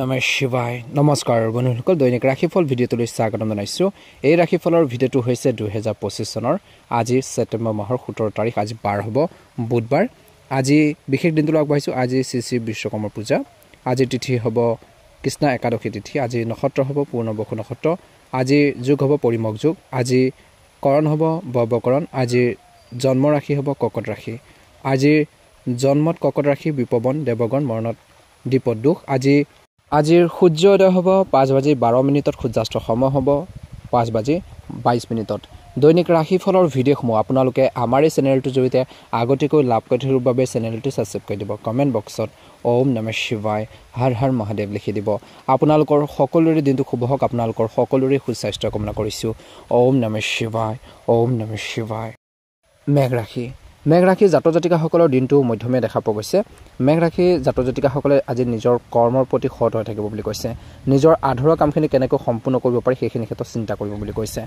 নমঃ শিৱায় নমস্কাৰ বন্ধুসকল দৈনিক ৰাশিফল ভিডিঅ'টোলৈ স্বাগতম জনাইছোঁ এই ৰাশিফলৰ ভিডিঅ'টো হৈছে 2025 চনৰ আজি ছেপ্টেম্বৰ মাহৰ 17 তাৰিখ আজি বাৰ হ'ব বুধবাৰ আজি বিশেষ দিনটো আগবাঢ়িছোঁ আজি শ্ৰী বিশ্বকৰ্মা পূজা আজি তিথি হ'ব কৃষ্ণ একাদশী তিথি আজি নক্ষত্ৰ হ'ব পূৰ্ণবসু নক্ষত্ৰ আজি যুগ হ'ব পৰিমক যুগ আজি কৰণ হ'ব ববকৰণ আজি জন্ম ৰাশি হ'ব ককট ৰাশি আজি জন্মত ককট ৰাশি বিপৱন দেৱগণ মৰণত দীপদ দুখ আজিৰ সূৰ্যোদয় হ'ব 5:12 সূৰ্যাস্ত সময় হ'ব 5:22 দৈনিক ৰাশিফলৰ ভিডিঅ'সমূহ আপোনালোকে আমাৰ এই চেনেলটোৰ জৰিয়তে আগতীয়াকৈ লাভ কৰি থকাৰ বাবে চেনেলটো ছাবস্ক্ৰাইব কৰি দিব কমেণ্ট বক্সত ওম নমঃ শিৱায় হৰ হৰ মহাদেৱ লিখি দিব আপোনালোকৰ সকলোৰে দিনটো শুভ হওক আপোনালোকৰ সকলোৰে সুস্বাস্থ্য কামনা কৰিছোঁ ওম নমঃ শিৱায় ওম নমঃ শিৱায় মেঘ ৰাশি জাতক জাতিকাসকলৰ দিনটো মধ্যমীয়া দেখা পোৱা গৈছে মেঘ ৰাশি জাতক জাতিকাসকলে আজি নিজৰ কৰ্মৰ প্ৰতি সৎ হৈ থাকিব বুলি কৈছে নিজৰ আধৰুৱা কামখিনি কেনেকৈ সম্পূৰ্ণ কৰিব পাৰি সেইখিনি ক্ষেত্ৰত চিন্তা কৰিব বুলি কৈছে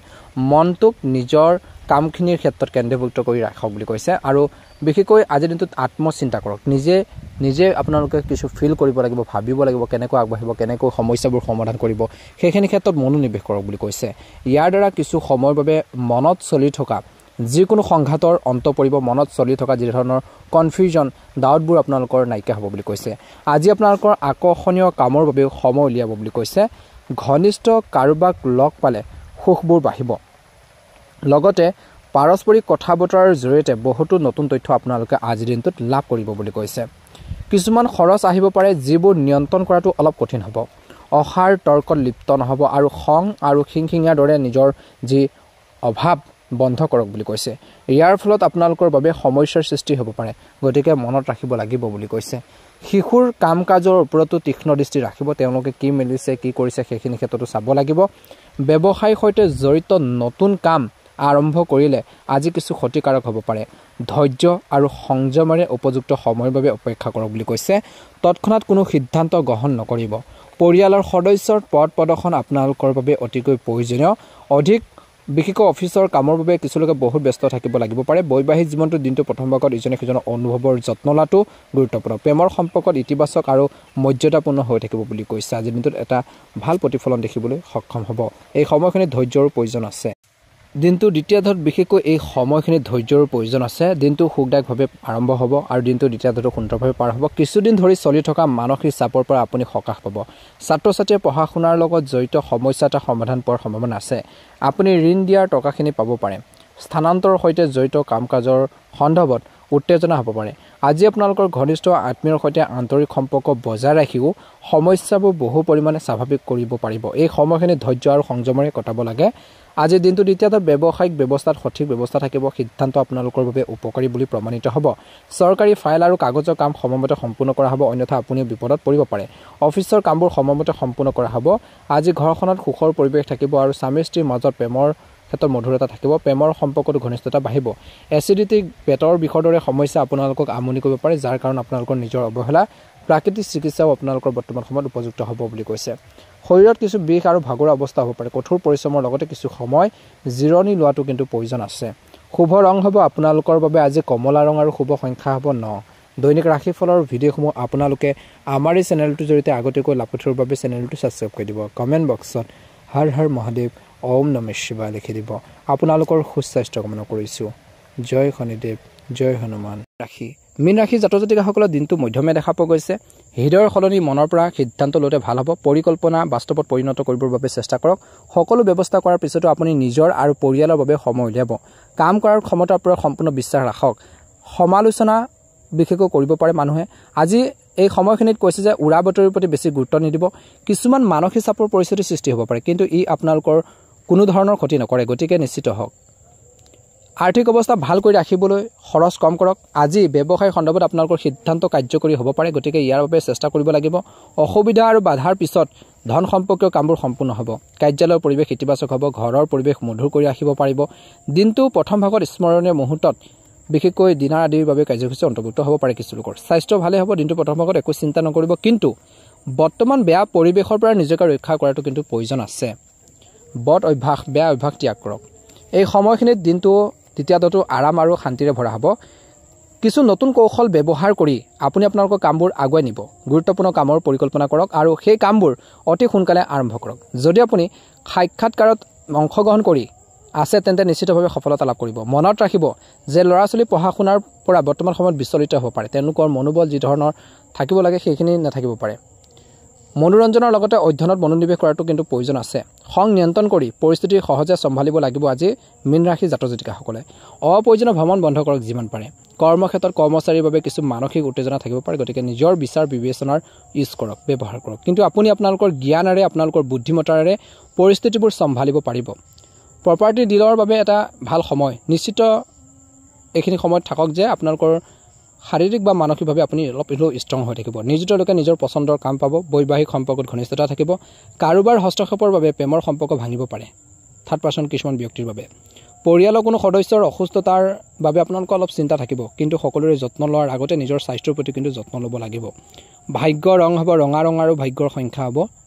মনটোক নিজৰ কামখিনিৰ ক্ষেত্ৰত কেন্দ্ৰীভূত কৰি ৰাখক বুলি কৈছে আৰু বিশেষকৈ আজিৰ দিনটোত আত্মচিন্তা কৰক নিজে আপোনালোকে কিছু ফিল কৰিব লাগিব ভাবিব লাগিব কেনেকৈ আগবাঢ়িব কেনেকৈ সমস্যাবোৰ সমাধান কৰিব সেইখিনি ক্ষেত্ৰত মনোনিৱেশ কৰক বুলি কৈছে ইয়াৰ দ্বাৰা কিছু সময়ৰ বাবে মনত চলি থকা যিকোনো সংঘাতৰ অন্ত পৰিব মনত চলি থকা যি ধৰণৰ কনফিউজন ডাউটবোৰ আপোনালোকৰ নাইকিয়া হ'ব বুলি কৈছে আজি আপোনালোকৰ আকৰ্ষণীয় কামৰ বাবে সময় উলিয়াব বুলি কৈছে ঘনিষ্ঠ কাৰোবাক লগ পালে সুখবোৰ বাঢ়িব লগতে পাৰস্পৰিক কথা বতৰাৰ জৰিয়তে বহুতো নতুন তথ্য আপোনালোকে আজিৰ দিনটোত লাভ কৰিব বুলি কৈছে কিছুমান খৰচ আহিব পাৰে যিবোৰ নিয়ন্ত্ৰণ কৰাটো অলপ কঠিন হ'ব অসাৰ তৰ্কত লিপ্ত নহ'ব আৰু খং আৰু খিংখিঙিয়াৰ দৰে নিজৰ যি অভাৱ বন্ধ কৰক বুলি কৈছে ইয়াৰ ফলত আপোনালোকৰ বাবে সমস্যাৰ সৃষ্টি হ'ব পাৰে গতিকে মনত ৰাখিব লাগিব বুলি কৈছে শিশুৰ কাম কাজৰ ওপৰতো তীক্ষ্ণ দৃষ্টি ৰাখিব তেওঁলোকে কি মিলিছে কি কৰিছে সেইখিনি ক্ষেত্ৰতো চাব লাগিব ব্যৱসায়ৰ সৈতে জড়িত নতুন কাম আৰম্ভ কৰিলে আজি কিছু ক্ষতিকাৰক হ'ব পাৰে ধৈৰ্য আৰু সংযমেৰে উপযুক্ত সময়ৰ বাবে অপেক্ষা কৰক বুলি কৈছে তৎক্ষণাত কোনো সিদ্ধান্ত গ্ৰহণ নকৰিব পৰিয়ালৰ সদস্যৰ পদ প্ৰদৰ্শন আপোনালোকৰ বাবে অতিকৈ প্ৰয়োজনীয় অধিক বিশেষকৈ অফিচৰ কামৰ বাবে কিছু লোকে বহুত ব্যস্ত থাকিব লাগিব পাৰে বৈবাহিক জীৱনটো দিনটো প্ৰথম ভাগত ইজনে সিজনৰ অনুভৱৰ যত্ন লোৱাটো গুৰুত্বপূৰ্ণ প্ৰেমৰ সম্পৰ্কত ইতিবাচক আৰু মৰ্যাদাপূৰ্ণ হৈ থাকিব বুলি কৈছে আজিৰ দিনটোত এটা ভাল প্ৰতিফলন দেখিবলৈ সক্ষম হ'ব এই সময়খিনিত ধৈৰ্যৰ প্ৰয়োজন আছে দিনটো দ্বিতীয়াৰ্ধত বিশেষকৈ এই সময়খিনিত ধৈৰ্যৰ প্ৰয়োজন আছে দিনটো সুখদায়কভাৱে আৰম্ভ হ'ব আৰু দিনটো দ্বিতীয়াৰ্ধটো সুন্দৰভাৱে পাৰ হ'ব কিছুদিন ধৰি চলি থকা মানসিক চাপৰ পৰা আপুনি সকাহ পাব ছাত্ৰ ছাত্ৰীয়ে পঢ়া শুনাৰ লগত জড়িত সমস্যা এটা সমাধান পোৱাৰ সম্ভাৱনা আছে আপুনি ঋণ দিয়াৰ টকাখিনি পাব পাৰে স্থানান্তৰৰ সৈতে জড়িত কাম কাজৰ সন্দৰ্ভত উত্তেজনা হ'ব পাৰে আজি আপোনালোকৰ ঘনিষ্ঠ আত্মীয়ৰ সৈতে আন্তৰিক সম্পৰ্ক বজাই ৰাখিও সমস্যাবোৰ বহু পৰিমাণে স্বাভাৱিক কৰিব পাৰিব এই সময়খিনি ধৈৰ্য আৰু সংযমেৰে কটাব লাগে আজি দিনটো দ্বিতীয়তে ব্যৱসায়িক ব্যৱস্থাত সঠিক ব্যৱস্থা থাকিব সিদ্ধান্ত আপোনালোকৰ বাবে উপকাৰী বুলি প্ৰমাণিত হ'ব চৰকাৰী ফাইল আৰু কাগজৰ কাম সময়মতে সম্পূৰ্ণ কৰা হ'ব অন্যথা আপুনি বিপদত পৰিব পাৰে অফিচৰ কামবোৰ সময়মতে সম্পূৰ্ণ কৰা হ'ব আজি ঘৰখনত সুখৰ পৰিৱেশ থাকিব আৰু স্বামী স্ত্ৰীৰ মাজত প্ৰেমৰ ক্ষেত্ৰত মধুৰতা থাকিব প্ৰেমৰ সম্পৰ্কত ঘনিষ্ঠতা বাঢ়িব এচিডিটি পেটৰ বিষৰ দৰে সমস্যা আপোনালোকক আমনি কৰিব পাৰে যাৰ কাৰণ আপোনালোকৰ নিজৰ অৱহেলা প্ৰাকৃতিক চিকিৎসাও আপোনালোকৰ বৰ্তমান সময়ত উপযুক্ত হ'ব বুলি কৈছে শৰীৰত কিছু বিষ আৰু ভাগৰুৱা অৱস্থা হ'ব পাৰে কঠোৰ পৰিশ্ৰমৰ লগতে কিছু সময় জিৰণি লোৱাটো কিন্তু প্ৰয়োজন আছে শুভ ৰং হ'ব আপোনালোকৰ বাবে আজি কমলা ৰং আৰু শুভ সংখ্যা হ'ব 9 দৈনিক ৰাশিফলৰ ভিডিঅ'সমূহ আপোনালোকে আমাৰ এই চেনেলটোৰ জৰিয়তে আগতীয়াকৈ লাভ কৰাৰ বাবে চেনেলটো ছাবস্ক্ৰাইব কৰি দিব কমেণ্ট বক্সত হৰ হৰ মহাদেৱ ওম নমঃ শিৱায় লিখি দিব আপোনালোকৰ সুস্বাস্থ্য কামনা কৰিছোঁ জয় শনিদেৱ জয় হনুমান মীন ৰাশি জাতক জাতিকাসকলৰ দিনটো মধ্যমীয়া দেখা পোৱা গৈছে হৃদয়ৰ সলনি মনৰ পৰা সিদ্ধান্ত লওঁতে ভাল হ'ব পৰিকল্পনা বাস্তৱত পৰিণত কৰিবৰ বাবে চেষ্টা কৰক সকলো ব্যৱস্থা কৰাৰ পিছতো আপুনি নিজৰ আৰু পৰিয়ালৰ বাবে সময় উলিয়াব কাম কৰাৰ ক্ষমতাৰ ওপৰত সম্পূৰ্ণ বিশ্বাস ৰাখক সমালোচনা বিশেষকৈ কৰিব পাৰে মানুহে আজি এই সময়খিনিত কৈছে যে উৰা বাতৰিৰ প্ৰতি বেছি গুৰুত্ব নিদিব কিছুমান মানসিক চাপৰ পৰিস্থিতিৰ সৃষ্টি হ'ব পাৰে কিন্তু ই আপোনালোকৰ কোনো ধৰণৰ ক্ষতি নকৰে গতিকে নিশ্চিত হওক আৰ্থিক অৱস্থা ভাল কৰি ৰাখিবলৈ খৰচ কম কৰক আজি ব্যৱসায় সন্দৰ্ভত আপোনালোকৰ সিদ্ধান্ত কাৰ্যকৰী হ'ব পাৰে গতিকে ইয়াৰ বাবে চেষ্টা কৰিব লাগিব অসুবিধা আৰু বাধাৰ পিছত ধন সম্পৰ্কীয় কামবোৰ সম্পূৰ্ণ হ'ব কাৰ্যালয়ৰ পৰিৱেশ ইতিবাচক হ'ব ঘৰৰ পৰিৱেশ মধুৰ কৰি ৰাখিব পাৰিব দিনটো প্ৰথম ভাগত স্মৰণীয় মুহূৰ্তত বিশেষকৈ দিনাৰ আদিৰ বাবে কাৰ্যসূচী অন্তৰ্ভুক্ত হ'ব পাৰে কিছু লোকৰ স্বাস্থ্য ভালে হ'ব দিনটো প্ৰথম ভাগত একো চিন্তা নকৰিব কিন্তু বৰ্তমান বেয়া পৰিৱেশৰ পৰা নিজকে ৰক্ষা কৰাটো কিন্তু প্ৰয়োজন আছে বেয়া অভ্যাস ত্যাগ কৰক এই সময়খিনিত দিনটো দ্বিতীয়টো আৰাম আৰু শান্তিৰে ভৰা হ'ব কিছু নতুন কৌশল ব্যৱহাৰ কৰি আপুনি আপোনালোকৰ কামবোৰ আগুৱাই নিব গুৰুত্বপূৰ্ণ কামৰ পৰিকল্পনা কৰক আৰু সেই কামবোৰ অতি সোনকালে আৰম্ভ কৰক যদি আপুনি সাক্ষাৎকাৰত অংশগ্ৰহণ কৰি আছে তেন্তে নিশ্চিতভাৱে সফলতা লাভ কৰিব মনত ৰাখিব যে ল'ৰা-ছোৱালী পঢ়া শুনাৰ পৰা বৰ্তমান সময়ত বিচলিত হ'ব পাৰে তেওঁলোকৰ মনোবল যি ধৰণৰ থাকিব লাগে সেইখিনি নাথাকিব পাৰে মনোৰঞ্জনৰ লগতে অধ্যয়নত মনোনিৱেশ কৰাটো কিন্তু প্ৰয়োজন আছে খং নিয়ন্ত্ৰণ কৰি পৰিস্থিতি সহজে চম্ভালিব লাগিব আজি মীন ৰাশি জাতক জাতিকাসকলে অপ্ৰয়োজনীয় ভ্ৰমণ বন্ধ কৰক যিমান পাৰে কৰ্মক্ষেত্ৰত কৰ্মচাৰীৰ বাবে কিছু মানসিক উত্তেজনা থাকিব পাৰে গতিকে নিজৰ বিচাৰ বিবেচনাৰ ইউজ কৰক ব্যৱহাৰ কৰক কিন্তু আপুনি আপোনালোকৰ জ্ঞানেৰে আপোনালোকৰ বুদ্ধিমত্তাৰে পৰিস্থিতিবোৰ চম্ভালিব পাৰিব প্ৰপাৰ্টি ডিলৰ বাবে এটা ভাল সময় নিশ্চিত এইখিনি সময়ত থাকক যে আপোনালোকৰ শাৰীৰিক বা মানসিকভাৱে আপুনি অলপ ষ্ট্ৰং হৈ থাকিব নিয়োজিত লোকে নিজৰ পছন্দৰ কাম পাব বৈবাহিক সম্পৰ্কত ঘনিষ্ঠতা থাকিব কাৰোবাৰ হস্তক্ষেপৰ বাবে প্ৰেমৰ সম্পৰ্ক ভাঙিব পাৰে থাৰ্ড পাৰ্চন কিছুমান ব্যক্তিৰ বাবে পৰিয়ালৰ কোনো সদস্যৰ অসুস্থতাৰ বাবে আপোনালোকৰ অলপ চিন্তা থাকিব কিন্তু সকলোৰে যত্ন লোৱাৰ আগতে নিজৰ স্বাস্থ্যৰ প্ৰতি কিন্তু যত্ন ল'ব লাগিব ভাগ্যৰ ৰং হ'ব ৰঙা আৰু ভাগ্যৰ সংখ্যা হ'ব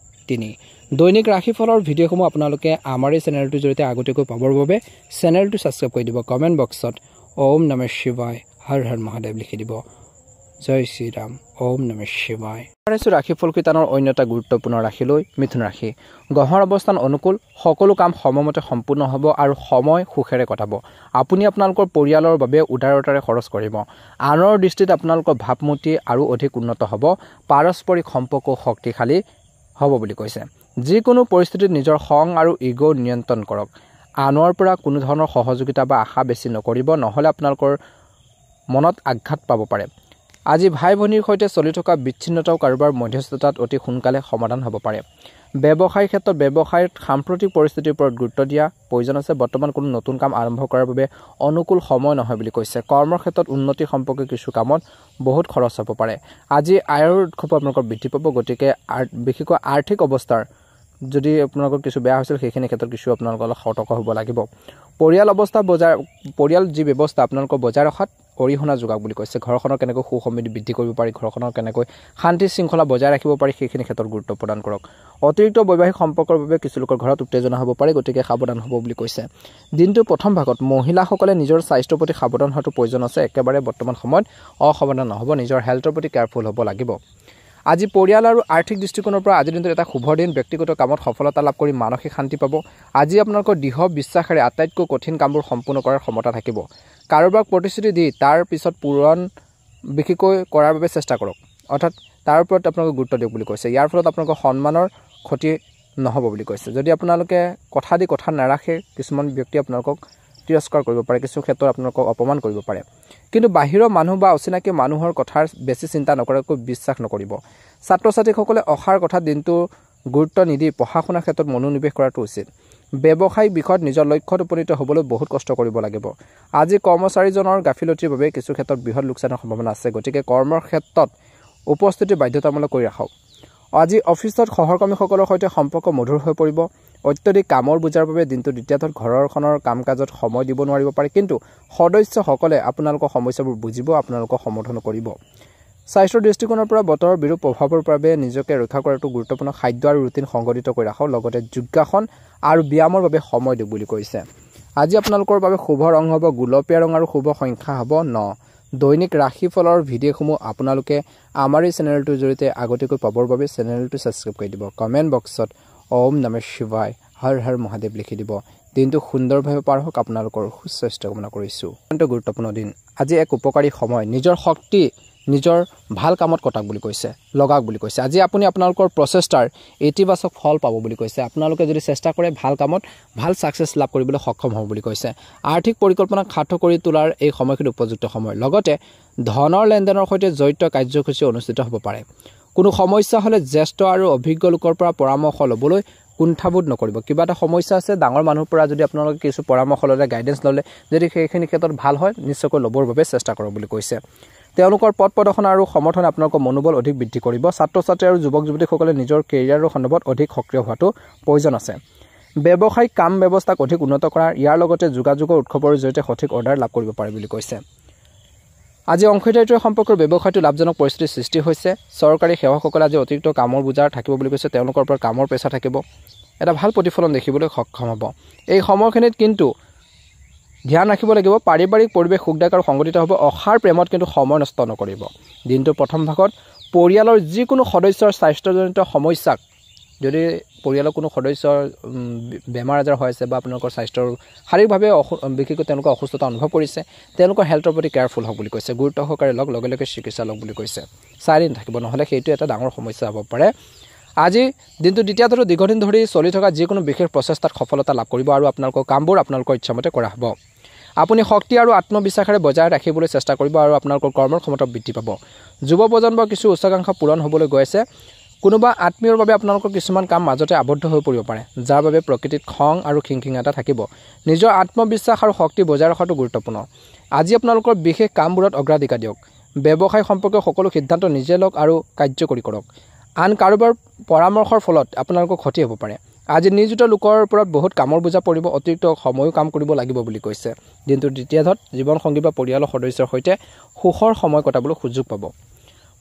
3 দৈনিক ৰাশিফলৰ ভিডিঅ'সমূহ আপোনালোকে আমাৰ এই চেনেলটোৰ জৰিয়তে আগতীয়াকৈ পাবৰ বাবে চেনেলটো ছাবস্ক্ৰাইব কৰি দিব কমেণ্ট বক্সত ওম নমঃ শিৱায় হৰ হৰ মহাদেৱ লিখি দিব জয় শ্ৰীৰাম ওম নমঃ শিৱায় ৰাশিফল কীৰ্তনৰ অন্য এটা গুৰুত্বপূৰ্ণ ৰাশিলৈ মিথুন ৰাশি গ্ৰহৰ অৱস্থান অনুকূল সকলো কাম সময়মতে সম্পূৰ্ণ হ'ব আৰু সময় সুখেৰে কটাব আপুনি আপোনালোকৰ পৰিয়ালৰ বাবে উদাৰতাৰে খৰচ কৰিব আনৰ দৃষ্টিত আপোনালোকৰ ভাৱমূৰ্তি আৰু অধিক উন্নত হ'ব পাৰস্পৰিক সম্পৰ্ক শক্তিশালী হ'ব বুলি কৈছে যিকোনো পৰিস্থিতিত নিজৰ খং আৰু ইগো নিয়ন্ত্ৰণ কৰক আনৰ পৰা কোনো ধৰণৰ সহযোগিতা বা আশা বেছি নকৰিব নহলে আপোনালোকৰ মনত আঘাত পাব পাৰে আজি ভাই ভনীৰ সৈতে চলি থকা বিচ্ছিন্নতাও কাৰোবাৰ মধ্যস্থতাত অতি সোনকালে সমাধান হ'ব পাৰে ব্যৱসায়ৰ ক্ষেত্ৰত ব্যৱসায়ত সাম্প্ৰতিক পৰিস্থিতিৰ ওপৰত গুৰুত্ব দিয়া প্ৰয়োজন আছে বৰ্তমান কোনো নতুন কাম আৰম্ভ কৰাৰ বাবে অনুকূল সময় নহয় বুলি কৈছে কৰ্মৰ ক্ষেত্ৰত উন্নতি সম্পৰ্কে কিছু কামত বহুত খৰচ হ'ব পাৰে আজি আয়ৰ উৎস আপোনালোকৰ বৃদ্ধি পাব গতিকে বিশেষকৈ আৰ্থিক অৱস্থাৰ যদি আপোনালোকৰ কিছু বেয়া হৈছিল সেইখিনি ক্ষেত্ৰত কিছু আপোনালোকৰ অলপ সতৰ্ক হ'ব লাগিব পৰিয়াল যি ব্যৱস্থা আপোনালোকৰ বজাই ৰখাত অৰিহণা যোগাওক বুলি কৈছে ঘৰখনৰ কেনেকৈ সুসমৃদ্ধি বৃদ্ধি কৰিব পাৰি ঘৰখনৰ কেনেকৈ শান্তি শৃংখলা বজাই ৰাখিব পাৰি সেইখিনি ক্ষেত্ৰত গুৰুত্ব প্ৰদান কৰক অতিৰিক্ত বৈবাহিক সম্পৰ্কৰ বাবে কিছু লোকৰ ঘৰত উত্তেজনা হ'ব পাৰে গতিকে সাৱধান হ'ব বুলি কৈছে দিনটোৰ প্ৰথম ভাগত মহিলাসকলে নিজৰ স্বাস্থ্যৰ প্ৰতি সাৱধান হোৱাটো প্ৰয়োজন আছে একেবাৰে বৰ্তমান সময়ত অসাৱধান নহ'ব নিজৰ হেল্থৰ প্ৰতি কেয়াৰফুল হ'ব লাগিব আজি পৰিয়াল আৰু আৰ্থিক দৃষ্টিকোণৰ পৰা আজিৰ দিনটো এটা শুভ দিন ব্যক্তিগত কামত সফলতা লাভ কৰি মানসিক শান্তি পাব আজি আপোনালোকৰ দৃঢ় বিশ্বাসেৰে আটাইতকৈ কঠিন কামবোৰ সম্পূৰ্ণ কৰাৰ ক্ষমতা থাকিব কাৰোবাক প্ৰতিশ্ৰুতি দি তাৰ পিছত পূৰণ বিশেষকৈ কৰাৰ বাবে চেষ্টা কৰক অৰ্থাৎ তাৰ ওপৰত আপোনালোকে গুৰুত্ব দিয়ক বুলি কৈছে ইয়াৰ ফলত আপোনালোকৰ সন্মানৰ ক্ষতি নহ'ব বুলি কৈছে যদি আপোনালোকে কথা দি কথা নাৰাখে কিছুমান ব্যক্তি আপোনালোকক তিৰস্কাৰ কৰিব পাৰে কিছু ক্ষেত্ৰত আপোনালোকক অপমান কৰিব পাৰে কিন্তু বাহিৰৰ মানুহ বা অচিনাকি মানুহৰ কথাৰ বেছি চিন্তা নকৰাকৈ বিশ্বাস নকৰিব ছাত্ৰ ছাত্ৰীসকলে অহাৰ কথা দিনটো গুৰুত্ব নিদি পঢ়া শুনাৰ ক্ষেত্ৰত মনোনিৱেশ কৰাটো উচিত ব্যৱসায়িক বিষয়ত নিজৰ লক্ষ্যত উপনীত হ'বলৈ বহুত কষ্ট কৰিব লাগিব আজি কৰ্মচাৰীজনৰ গাফিলতিৰ বাবে কিছু ক্ষেত্ৰত বৃহৎ লোকচানৰ সম্ভাৱনা আছে গতিকে কৰ্মৰ ক্ষেত্ৰত উপস্থিতি বাধ্যতামূলক কৰি ৰাখক আজি অফিচত সহকৰ্মীসকলৰ সৈতে সম্পৰ্ক মধুৰ হৈ পৰিব অত্যধিক কামৰ বুজাৰ বাবে দিনটো দ্বিতীয়ত ঘৰখনৰ কাম-কাজত সময় দিব নোৱাৰিব পাৰে কিন্তু সদস্যসকলে আপোনালোকৰ সমস্যাবোৰ বুজিব আপোনালোকক সমৰ্থন কৰিব স্বাস্থ্যৰ দৃষ্টিকোণৰ পৰা বতৰৰ বিৰূপ প্ৰভাৱৰ বাবে নিজকে ৰক্ষা কৰাটো গুৰুত্বপূৰ্ণ খাদ্য আৰু ৰুটিন সংগঠিত কৰি ৰাখক লগতে যোগাসন আৰু ব্যায়ামৰ বাবে সময় দিয়ক বুলি কৈছে আজি আপোনালোকৰ বাবে শুভ ৰং হ'ব গুলপীয়া ৰং আৰু শুভ সংখ্যা হ'ব 9 দৈনিক ৰাশিফলৰ ভিডিঅ'সমূহ আপোনালোকে আমাৰ এই চেনেলটোৰ জৰিয়তে আগতীয়াকৈ পাবৰ বাবে চেনেলটো ছাবস্ক্ৰাইব কৰি দিব কমেণ্ট বক্সত ওম নমঃ শিৱায় হৰ হৰ মহাদেৱ লিখি দিব দিনটো সুন্দৰভাৱে পাৰ হওক আপোনালোকৰ সুস্বাস্থ্য কামনা কৰিছোঁ অত্যন্ত গুৰুত্বপূৰ্ণ দিন আজি এক উপকাৰী সময় নিজৰ শক্তি নিজৰ ভাল কামত কটাক বুলি কৈছে লগাক বুলি কৈছে আজি আপুনি আপোনালোকৰ প্ৰচেষ্টাৰ ইতিবাচক ফল পাব বুলি কৈছে আপোনালোকে যদি চেষ্টা কৰে ভাল কামত ভাল সাকসেছ লাভ কৰিবলৈ সক্ষম হ'ব বুলি কৈছে আৰ্থিক পৰিকল্পনা খাটো কৰি তোলাৰ এই সময়খিনি উপযুক্ত সময় লগতে ধনৰ লেনদেনৰ সৈতে জড়িত কাৰ্যসূচী অনুষ্ঠিত হ'ব পাৰে কোনো সমস্যা হলে জ্যেষ্ঠ আৰু অভিজ্ঞ লোকৰ পৰা পৰামৰ্শ ল'বলৈ কুণ্ঠাবোধ নকৰিব কিবা এটা সমস্যা আছে ডাঙৰ মানুহৰ পৰা যদি আপোনালোকে কিছু পৰামৰ্শ ল'লে গাইডেন্স ল'লে যদি সেইখিনি ক্ষেত্ৰত ভাল হয় নিশ্চয়কৈ ল'বৰ বাবে চেষ্টা কৰক বুলি কৈছে তেওঁলোকৰ পথ প্ৰদৰ্শন আৰু সমৰ্থন আপোনালোকৰ মনোবল অধিক বৃদ্ধি কৰিব ছাত্ৰ ছাত্ৰী আৰু যুৱক যুৱতীসকলে নিজৰ কেৰিয়াৰৰ সন্দৰ্ভত অধিক সক্ৰিয় হোৱাটো প্ৰয়োজন আছে ব্যৱসায়িক কাম ব্যৱস্থাক অধিক উন্নত কৰাৰ ইয়াৰ লগতে যোগাযোগৰ উৎসৱৰ জৰিয়তে সঠিক অৰ্ডাৰ লাভ কৰিব পাৰে বুলি কৈছে আজি অংশীদাৰিত্বৰ সম্পৰ্কৰ ব্যৱসায়টো লাভজনক পৰিস্থিতিৰ সৃষ্টি হৈছে চৰকাৰী সেৱকসকলে আজি অতিৰিক্ত কামৰ বুজাৰ থাকিব বুলি কৈছে তেওঁলোকৰ ওপৰত কামৰ পেছা থাকিব এটা ভাল প্ৰতিফলন দেখিবলৈ সক্ষম হ'ব এই সময়খিনিত কিন্তু ধ্যান ৰাখিব লাগিব পাৰিবাৰিক পৰিৱেশ সুখদায়ক আৰু সংগঠিত হ'ব অসাৰ প্ৰেমত কিন্তু সময় নষ্ট নকৰিব দিনটোৰ প্ৰথম ভাগত পৰিয়ালৰ যিকোনো সদস্যৰ স্বাস্থ্যজনিত সমস্যাক যদি পৰিয়ালৰ কোনো সদস্যৰ বেমাৰ আজাৰ হৈ আছে বা আপোনালোকৰ স্বাস্থ্যৰ শাৰীৰিকভাৱে বিশেষকৈ তেওঁলোকৰ অসুস্থতা অনুভৱ কৰিছে তেওঁলোকৰ হেল্থৰ প্ৰতি কেয়াৰফুল হওক বুলি কৈছে গুৰুত্ব সহকাৰে লগে লগে চিকিৎসা লওক বুলি কৈছে চাইলেণ্ট থাকিব নহ'লে সেইটো এটা ডাঙৰ সমস্যা হ'ব পাৰে আজি দিনটো দ্বিতীয়টো দীৰ্ঘদিন ধৰি চলি থকা যিকোনো বিশেষ প্ৰচেষ্টাত সফলতা লাভ কৰিব আৰু আপোনালোকৰ কামবোৰ আপোনালোকৰ ইচ্ছামতে কৰা হ'ব আপুনি শক্তি আৰু আত্মবিশ্বাসেৰে বজাই ৰাখিবলৈ চেষ্টা কৰিব আৰু আপোনালোকৰ কৰ্মৰ ক্ষমতা বৃদ্ধি পাব যুৱ প্ৰজন্মৰ কিছু উচ্চাকাংক্ষা পূৰণ হ'বলৈ গৈ আছে কোনোবা আত্মীয়ৰ বাবে আপোনালোকৰ কিছুমান কাম মাজতে আবদ্ধ হৈ পৰিব পাৰে যাৰ বাবে প্ৰকৃতিত খং আৰু খিংখিঙাটা থাকিব নিজৰ আত্মবিশ্বাস আৰু শক্তি বজাই ৰখাটো গুৰুত্বপূৰ্ণ আজি আপোনালোকৰ বিশেষ কামবোৰত অগ্ৰাধিকাৰ দিয়ক ব্যৱসায় সম্পৰ্কীয় সকলো সিদ্ধান্ত নিজে লওক আৰু কাৰ্যকৰী কৰক আন কাৰোবাৰ পৰামৰ্শৰ ফলত আপোনালোকৰ ক্ষতি হ'ব পাৰে আজি নিয়োজিত লোকৰ ওপৰত বহুত কামৰ বোজা পৰিব অতিৰিক্ত সময়ো কাম কৰিব লাগিব বুলি কৈছে দিনটোৰ দ্বিতীয়ত জীৱন সংগী বা পৰিয়ালৰ সদস্যৰ সৈতে সুখৰ সময় কটাবলৈ সুযোগ পাব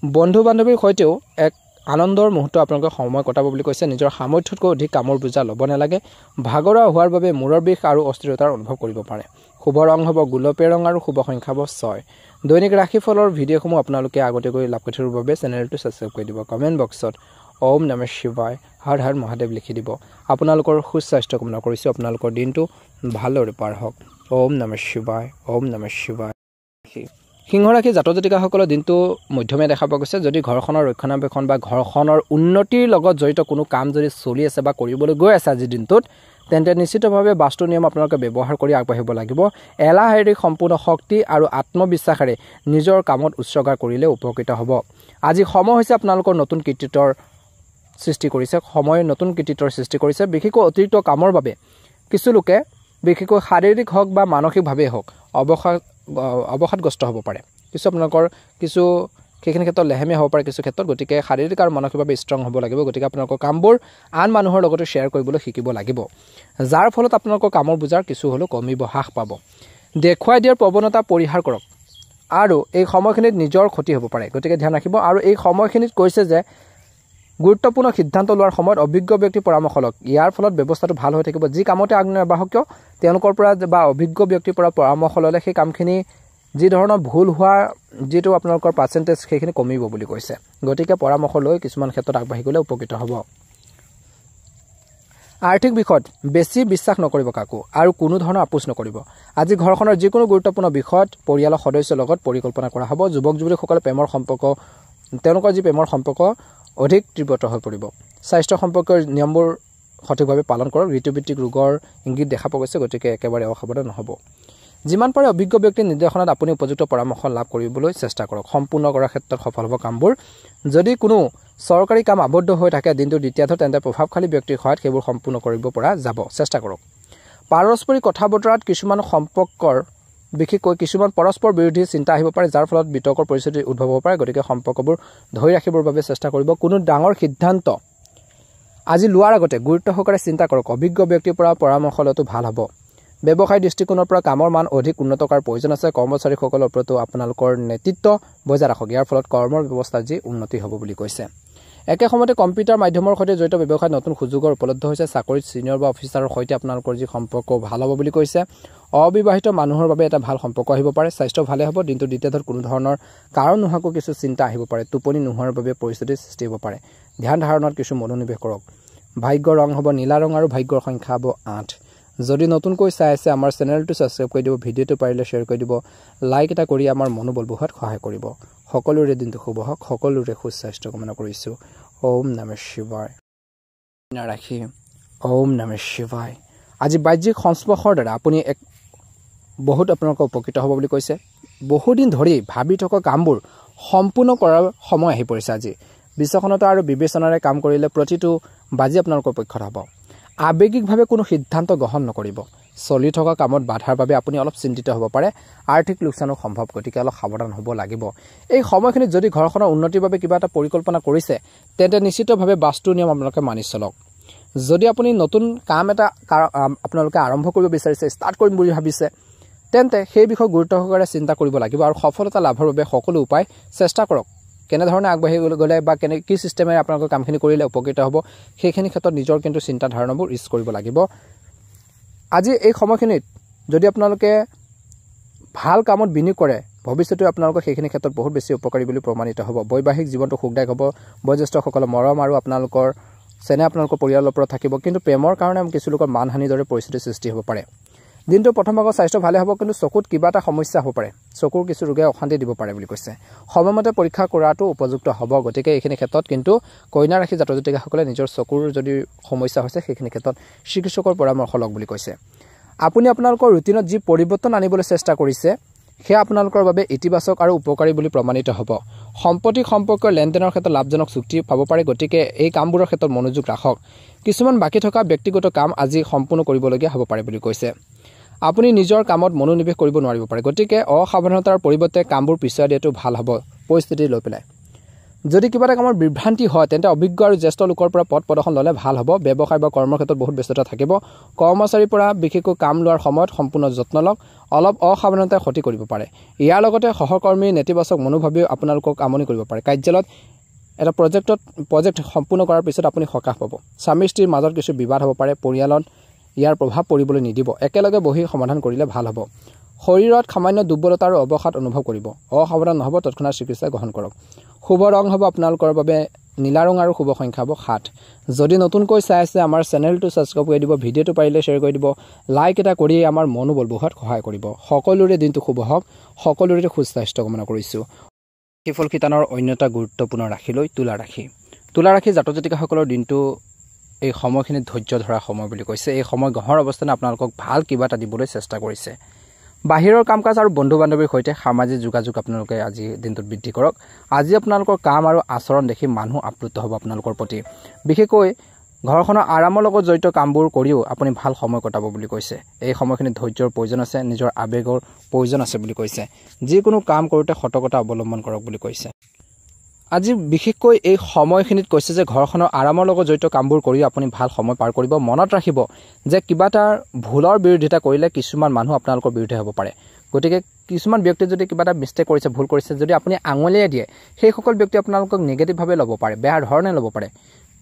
বন্ধু বান্ধৱীৰ সৈতেও এক আনন্দৰ মুহূৰ্ত আপোনালোকে সময় কটাব বুলি কৈছে নিজৰ সামৰ্থ্যতকৈ অধিক কামৰ বোজা ল'ব নালাগে ভাগৰুৱা হোৱাৰ বাবে মূৰৰ বিষ আৰু অস্থিৰতাৰ অনুভৱ কৰিব পাৰে শুভ ৰং হ'ব গোলপীয়া ৰং আৰু শুভ সংখ্যা হ'ব 6 দৈনিক ৰাশিফলৰ ভিডিঅ'সমূহ আপোনালোকে আগতীয়াকৈ লাভ কৰি থকাৰ বাবে চেনেলটো ছাবস্ক্ৰাইব কৰি দিব কমেণ্ট বক্সত ওম নমঃ শিৱায় হৰ হৰ মহাদেৱ লিখি দিব আপোনালোকৰ সুস্বাস্থ্য কামনা কৰিছোঁ আপোনালোকৰ দিনটো ভালদৰে পাৰ হওক ওম নমঃ শিৱায় ওম নমঃ শিৱায় সিংহ ৰাশি জাতক জাতিকাসকলৰ দিনটো মধ্যমীয়া দেখা পোৱা গৈছে যদি ঘৰখনৰ ৰক্ষণাবেক্ষণ বা ঘৰখনৰ উন্নতিৰ লগত জড়িত কোনো কাম যদি চলি আছে বা কৰিবলৈ গৈ আছে আজিৰ দিনটোত তেন্তে নিশ্চিতভাৱে বাস্তু নিয়ম আপোনালোকে ব্যৱহাৰ কৰি আগবাঢ়িব লাগিব এলাহ শাৰীৰিক সম্পূৰ্ণ শক্তি আৰু আত্মবিশ্বাসেৰে নিজৰ কামত উৎসৰ্গা কৰিলে উপকৃত হ'ব আজি সময় হৈছে আপোনালোকৰ নতুন কৃতিত্বৰ সৃষ্টি কৰিছে সময় নতুন কৃতিত্বৰ সৃষ্টি কৰিছে বিশেষকৈ অতিৰিক্ত কামৰ বাবে কিছু লোকে বিশেষকৈ শাৰীৰিক হওক বা মানসিকভাৱে হওক অৱসাদগ্ৰস্ত হ'ব পাৰে কিছু আপোনালোকৰ কিছু সেইখিনি ক্ষেত্ৰত লেহেমীয়া হ'ব পাৰে কিছু ক্ষেত্ৰত গতিকে শাৰীৰিক আৰু মানসিকভাৱে ষ্ট্ৰং হ'ব লাগিব গতিকে আপোনালোকৰ কামবোৰ আন মানুহৰ লগতে শ্বেয়াৰ কৰিবলৈ শিকিব লাগিব যাৰ ফলত আপোনালোকৰ কামৰ বোজাৰ কিছু হ'লেও কমিব হ্ৰাস পাব দেখুৱাই দিয়াৰ প্ৰৱণতা পৰিহাৰ কৰক আৰু এই সময়খিনিত নিজৰ ক্ষতি হ'ব পাৰে গতিকে ধ্যান ৰাখিব আৰু এই সময়খিনিত কৈছে যে গুৰুত্বপূৰ্ণ সিদ্ধান্ত লোৱাৰ সময়ত অভিজ্ঞ ব্যক্তিৰ পৰামৰ্শ লওক ইয়াৰ ফলত ব্যৱস্থাটো ভাল হৈ থাকিব যি কামতে আগনাবাঢ়ক কিয় তেওঁলোকৰ পৰা বা অভিজ্ঞ ব্যক্তিৰ পৰা পৰামৰ্শ ল'লে সেই কামখিনি যি ধৰণৰ ভুল হোৱা যিটো আপোনালোকৰ পাৰ্চেণ্টেজ সেইখিনি কমিব বুলি কৈছে গতিকে পৰামৰ্শ লৈ কিছুমান ক্ষেত্ৰত আগবাঢ়ি গ'লে উপকৃত হ'ব আৰ্থিক বিষয়ত বেছি বিশ্বাস নকৰিব কাকো আৰু কোনো ধৰণৰ আপোচ নকৰিব আজি ঘৰখনৰ যিকোনো গুৰুত্বপূৰ্ণ বিষয়ত পৰিয়ালৰ সদস্যৰ লগত পৰিকল্পনা কৰা হ'ব যুৱক যুৱতীসকলে প্ৰেমৰ সম্পৰ্ক তেওঁলোকৰ যি প্ৰেমৰ সম্পৰ্ক অধিক তীব্ৰতৰ হৈ পৰিব স্বাস্থ্য সম্পৰ্কীয় নিয়মবোৰ সঠিকভাৱে পালন কৰক ঋতুভিত্তিক ৰোগৰ ইংগিত দেখা পোৱা গৈছে গতিকে একেবাৰে অসাৱধান নহ'ব যিমান পাৰে অভিজ্ঞ ব্যক্তিৰ নিৰ্দেশনাত আপুনি উপযুক্ত পৰামৰ্শ লাভ কৰিবলৈ চেষ্টা কৰক সম্পূৰ্ণ কৰাৰ ক্ষেত্ৰত সফল হ'ব কামবোৰ যদি কোনো চৰকাৰী কাম আবদ্ধ হৈ থাকে দিনটোৰ দ্বিতীয়াৰ্ধত তেন্তে প্ৰভাৱশালী ব্যক্তিৰ সহায়ত সেইবোৰ সম্পূৰ্ণ কৰিব পৰা যাব চেষ্টা কৰক পাৰস্পৰিক কথা বতৰাত কিছুমান সম্পৰ্কৰ বিশেষকৈ কিছুমান পৰস্পৰ বিৰোধী চিন্তা আহিব পাৰে যাৰ ফলত বিতৰ্কৰ পৰিস্থিতি উদ্ভৱ হ'ব পাৰে গতিকে সম্পৰ্কবোৰ ধৰি ৰাখিবৰ বাবে চেষ্টা কৰিব কোনো ডাঙৰ সিদ্ধান্ত আজি লোৱাৰ আগতে গুৰুত্ব সহকাৰে চিন্তা কৰক অভিজ্ঞ ব্যক্তিৰ পৰা পৰামৰ্শ লোৱাটো ভাল হ'ব ব্যৱসায় দৃষ্টিকোণৰ পৰা কামৰ মান অধিক উন্নত কৰাৰ প্ৰয়োজন আছে কৰ্মচাৰীসকলৰ ওপৰতো আপোনালোকৰ নেতৃত্ব বজাই ৰাখক ইয়াৰ ফলত কৰ্মৰ ব্যৱস্থা যি উন্নতি হ'ব বুলি কৈছে একে সময়তে কম্পিউটাৰ মাধ্যমৰ সৈতে জড়িত ব্যৱসায়ত নতুন সুযোগৰ উপলব্ধ হৈছে চাকৰিত সিনিয়ৰ বা অফিচাৰৰ সৈতে আপোনালোকৰ যি সম্পৰ্ক ভাল হ'ব বুলি কৈছে অবিবাহিত মানুহৰ বাবে এটা ভাল সম্পৰ্ক আহিব পাৰে স্বাস্থ্য ভালে হ'ব দিনটো দ্বিতীয়ত কোনো ধৰণৰ কাৰণ নোহোৱাকৈ কিছু চিন্তা আহিব পাৰে টোপনি নোহোৱাৰ বাবে পৰিস্থিতিৰ সৃষ্টি হ'ব পাৰে ধ্যান ধাৰণত কিছু মনোনিৱেশ কৰক ভাগ্যৰ ৰং হ'ব নীলা ৰং আৰু ভাগ্যৰ সংখ্যা হ'ব 8 যদি নতুনকৈ চাই আছে আমাৰ চেনেলটো ছাবস্ক্ৰাইব কৰি দিব ভিডিঅ'টো পাৰিলে শ্বেয়াৰ কৰি দিব লাইক এটা কৰি আমাৰ মনোবল বঢ়োৱাত সহায় কৰিব সকলোৰে দিনটো শুভ হওক সকলোৰে সুস্বাস্থ্য কামনা কৰিছোঁ ওম নমঃ শিৱায় ৰাখি ওম নমঃ শিৱায় আজি বাহ্যিক সংস্পৰ্শৰ দ্বাৰা আপুনি এক বহুত আপোনালোকৰ উপকৃত হ'ব বুলি কৈছে বহুদিন ধৰি ভাবি থকা কামবোৰ সম্পূৰ্ণ কৰাৰ সময় আহি পৰিছে আজি বিচক্ষণতা আৰু বিবেচনাৰে কাম কৰিলে প্ৰতিটো বাজি আপোনালোকৰ পক্ষত হ'ব আবেগিকভাৱে কোনো সিদ্ধান্ত গ্ৰহণ নকৰিব চলি থকা কামত বাধাৰ বাবে আপুনি অলপ চিন্তিত হ'ব পাৰে আৰ্থিক লোকচানো সম্ভৱ গতিকে অলপ সাৱধান হ'ব লাগিব এই সময়খিনিত যদি ঘৰখনৰ উন্নতিৰ বাবে কিবা এটা পৰিকল্পনা কৰিছে তেন্তে নিশ্চিতভাৱে বাস্তু নিয়ম আপোনালোকে মানি চলক যদি আপুনি নতুন কাম এটা আপোনালোকে আৰম্ভ কৰিব বিচাৰিছে ষ্টাৰ্ট কৰিম বুলি ভাবিছে তেন্তে সেই বিষয়ে গুৰুত্ব সহকাৰে চিন্তা কৰিব লাগিব আৰু সফলতা লাভৰ বাবে সকলো উপায় চেষ্টা কৰক কেনেধৰণে আগবাঢ়ি গ'লে বা কি চিষ্টেমেৰে আপোনালোকৰ কামখিনি কৰিলে উপকৃত হ'ব সেইখিনি ক্ষেত্ৰত নিজৰ কিন্তু চিন্তা ধাৰণাবোৰ ইউজ কৰিব লাগিব আজি এই সময়খিনিত যদি আপোনালোকে ভাল কামত বিনিয়োগ কৰে ভৱিষ্যতে আপোনালোকৰ সেইখিনি ক্ষেত্ৰত বহুত বেছি উপকাৰী বুলি প্ৰমাণিত হ'ব বৈবাহিক জীৱনটো সুখদায়ক হ'ব বয়োজ্যেষ্ঠসকলৰ মৰম আৰু আপোনালোকৰ চেনে আপোনালোকৰ পৰিয়ালৰ ওপৰত থাকিব কিন্তু প্ৰেমৰ কাৰণে কিছু লোকৰ মানহানিৰ দৰে পৰিস্থিতিৰ সৃষ্টি হ'ব পাৰে দিনটো প্ৰথম ভাগৰ স্বাস্থ্য ভালে হ'ব কিন্তু চকুত কিবা এটা সমস্যা হ'ব পাৰে চকুৰ কিছু ৰোগে অশান্তি দিব পাৰে বুলি কৈছে সময়মতে পৰীক্ষা কৰাটো উপযুক্ত হ'ব গতিকে এইখিনি ক্ষেত্ৰত কিন্তু কন্যা ৰাশি জাতক জাতিকাসকলে নিজৰ চকুৰ যদি সমস্যা হৈছে সেইখিনি ক্ষেত্ৰত চিকিৎসকৰ পৰামৰ্শ লওক বুলি কৈছে আপুনি আপোনালোকৰ ৰুটিনত যি পৰিৱৰ্তন আনিবলৈ চেষ্টা কৰিছে সেয়া আপোনালোকৰ বাবে ইতিবাচক আৰু উপকাৰী বুলি প্ৰমাণিত হ'ব সম্পত্তি সম্পৰ্কীয় লেনদেনৰ ক্ষেত্ৰত লাভজনক চুক্তি পাব পাৰে গতিকে এই কামবোৰৰ ক্ষেত্ৰত মনোযোগ ৰাখক কিছুমান বাকি থকা ব্যক্তিগত কাম আজি সম্পূৰ্ণ কৰিবলগীয়া হ'ব পাৰে বুলি কৈছে আপুনি নিজৰ কামত মনোনিৱেশ কৰিব নোৱাৰিব পাৰে গতিকে অসাৱধানতাৰ পৰিৱৰ্তে কামবোৰ পিছুৱাই দিয়াটো ভাল হ'ব পৰিস্থিতি লৈ পেলাই যদি কিবা এটা কামৰ বিভ্ৰান্তি হয় তেন্তে অভিজ্ঞ আৰু জ্যেষ্ঠ লোকৰ পৰা পদ প্ৰদৰ্শন ল'লে ভাল হ'ব ব্যৱসায় বা কৰ্মৰ ক্ষেত্ৰত বহুত ব্যস্ততা থাকিব কৰ্মচাৰীৰ পৰা বিশেষকৈ কাম লোৱাৰ সময়ত সম্পূৰ্ণ যত্ন লওক অলপ অসাৱধানতাই ক্ষতি কৰিব পাৰে ইয়াৰ লগতে সহকৰ্মীৰ নেতিবাচক মনোভাৱেও আপোনালোকক আমনি কৰিব পাৰে কাৰ্যালয়ত এটা প্ৰজেক্ট সম্পূৰ্ণ কৰাৰ পিছত আপুনি সকাহ পাব স্বামী স্ত্ৰীৰ মাজত কিছু বিবাদ হ'ব পাৰে পৰিয়ালত ইয়াৰ প্ৰভাৱ পৰিবলৈ নিদিব একেলগে বহি সমাধান কৰিলে ভাল হ'ব শৰীৰত সামান্য দুৰ্বলতা আৰু অৱসাদ অনুভৱ কৰিব অসাৱধান নহ'ব তৎক্ষণাত চিকিৎসা গ্ৰহণ কৰক শুভ ৰং হ'ব আপোনালোকৰ বাবে নীলা ৰং আৰু শুভ সংখ্যা হ'ব 7 যদি নতুনকৈ চাই আছে আমাৰ চেনেলটো ছাবস্ক্ৰাইব কৰি দিব ভিডিঅ'টো পাৰিলে শ্বেয়াৰ কৰি দিব লাইক এটা কৰি আমাৰ মনোবল বঢ়োৱাত সহায় কৰিব সকলোৰে দিনটো শুভ হওক সকলোৰে সুস্বাস্থ্য কামনা কৰিছোঁ ৰাশিফল শিতানৰ অন্য এটা গুৰুত্বপূৰ্ণ ৰাশিলৈ তুলা ৰাশি জাতক জাতিকাসকলৰ দিনটো এই সময়খিনিত ধৈৰ্য ধৰা সময় বুলি কৈছে এই সময় গ্ৰহৰ অৱস্থানে আপোনালোকক ভাল কিবা এটা দিবলৈ চেষ্টা কৰিছে বাহিৰৰ কাম কাজ আৰু বন্ধু বান্ধৱীৰ সৈতে সামাজিক যোগাযোগ আপোনালোকে আজি দিনটোত বৃদ্ধি কৰক আজি আপোনালোকৰ কাম আৰু আচৰণ দেখি মানুহ আপ্লুত হ'ব আপোনালোকৰ প্ৰতি বিশেষকৈ ঘৰখনৰ আৰামৰ লগত জড়িত কামবোৰ কৰিও আপুনি ভাল সময় কটাব বুলি কৈছে এই সময়খিনিত ধৈৰ্যৰ প্ৰয়োজন আছে নিজৰ আবেগৰ প্ৰয়োজন আছে বুলি কৈছে যিকোনো কাম কৰোঁতে সতৰ্কতা অৱলম্বন কৰক বুলি কৈছে আজি বিশেষকৈ এই সময়খিনিত কৈছে যে ঘৰখনৰ আৰামৰ লগত জড়িত কামবোৰ কৰি আপুনি ভাল সময় পাৰ কৰিব মনত ৰাখিব যে কিবা এটা ভুলৰ বিৰোধিতা কৰিলে কিছুমান মানুহ আপোনালোকৰ বিৰুদ্ধে হ'ব পাৰে গতিকে কিছুমান ব্যক্তি যদি কিবা এটা মিষ্টেক কৰিছে ভুল কৰিছে যদি আপুনি আঙুলিয়াই দিয়ে সেই সকল ব্যক্তি আপোনালোকক নিগেটিভভাৱে ল'ব পাৰে বেয়া ধৰণে ল'ব পাৰে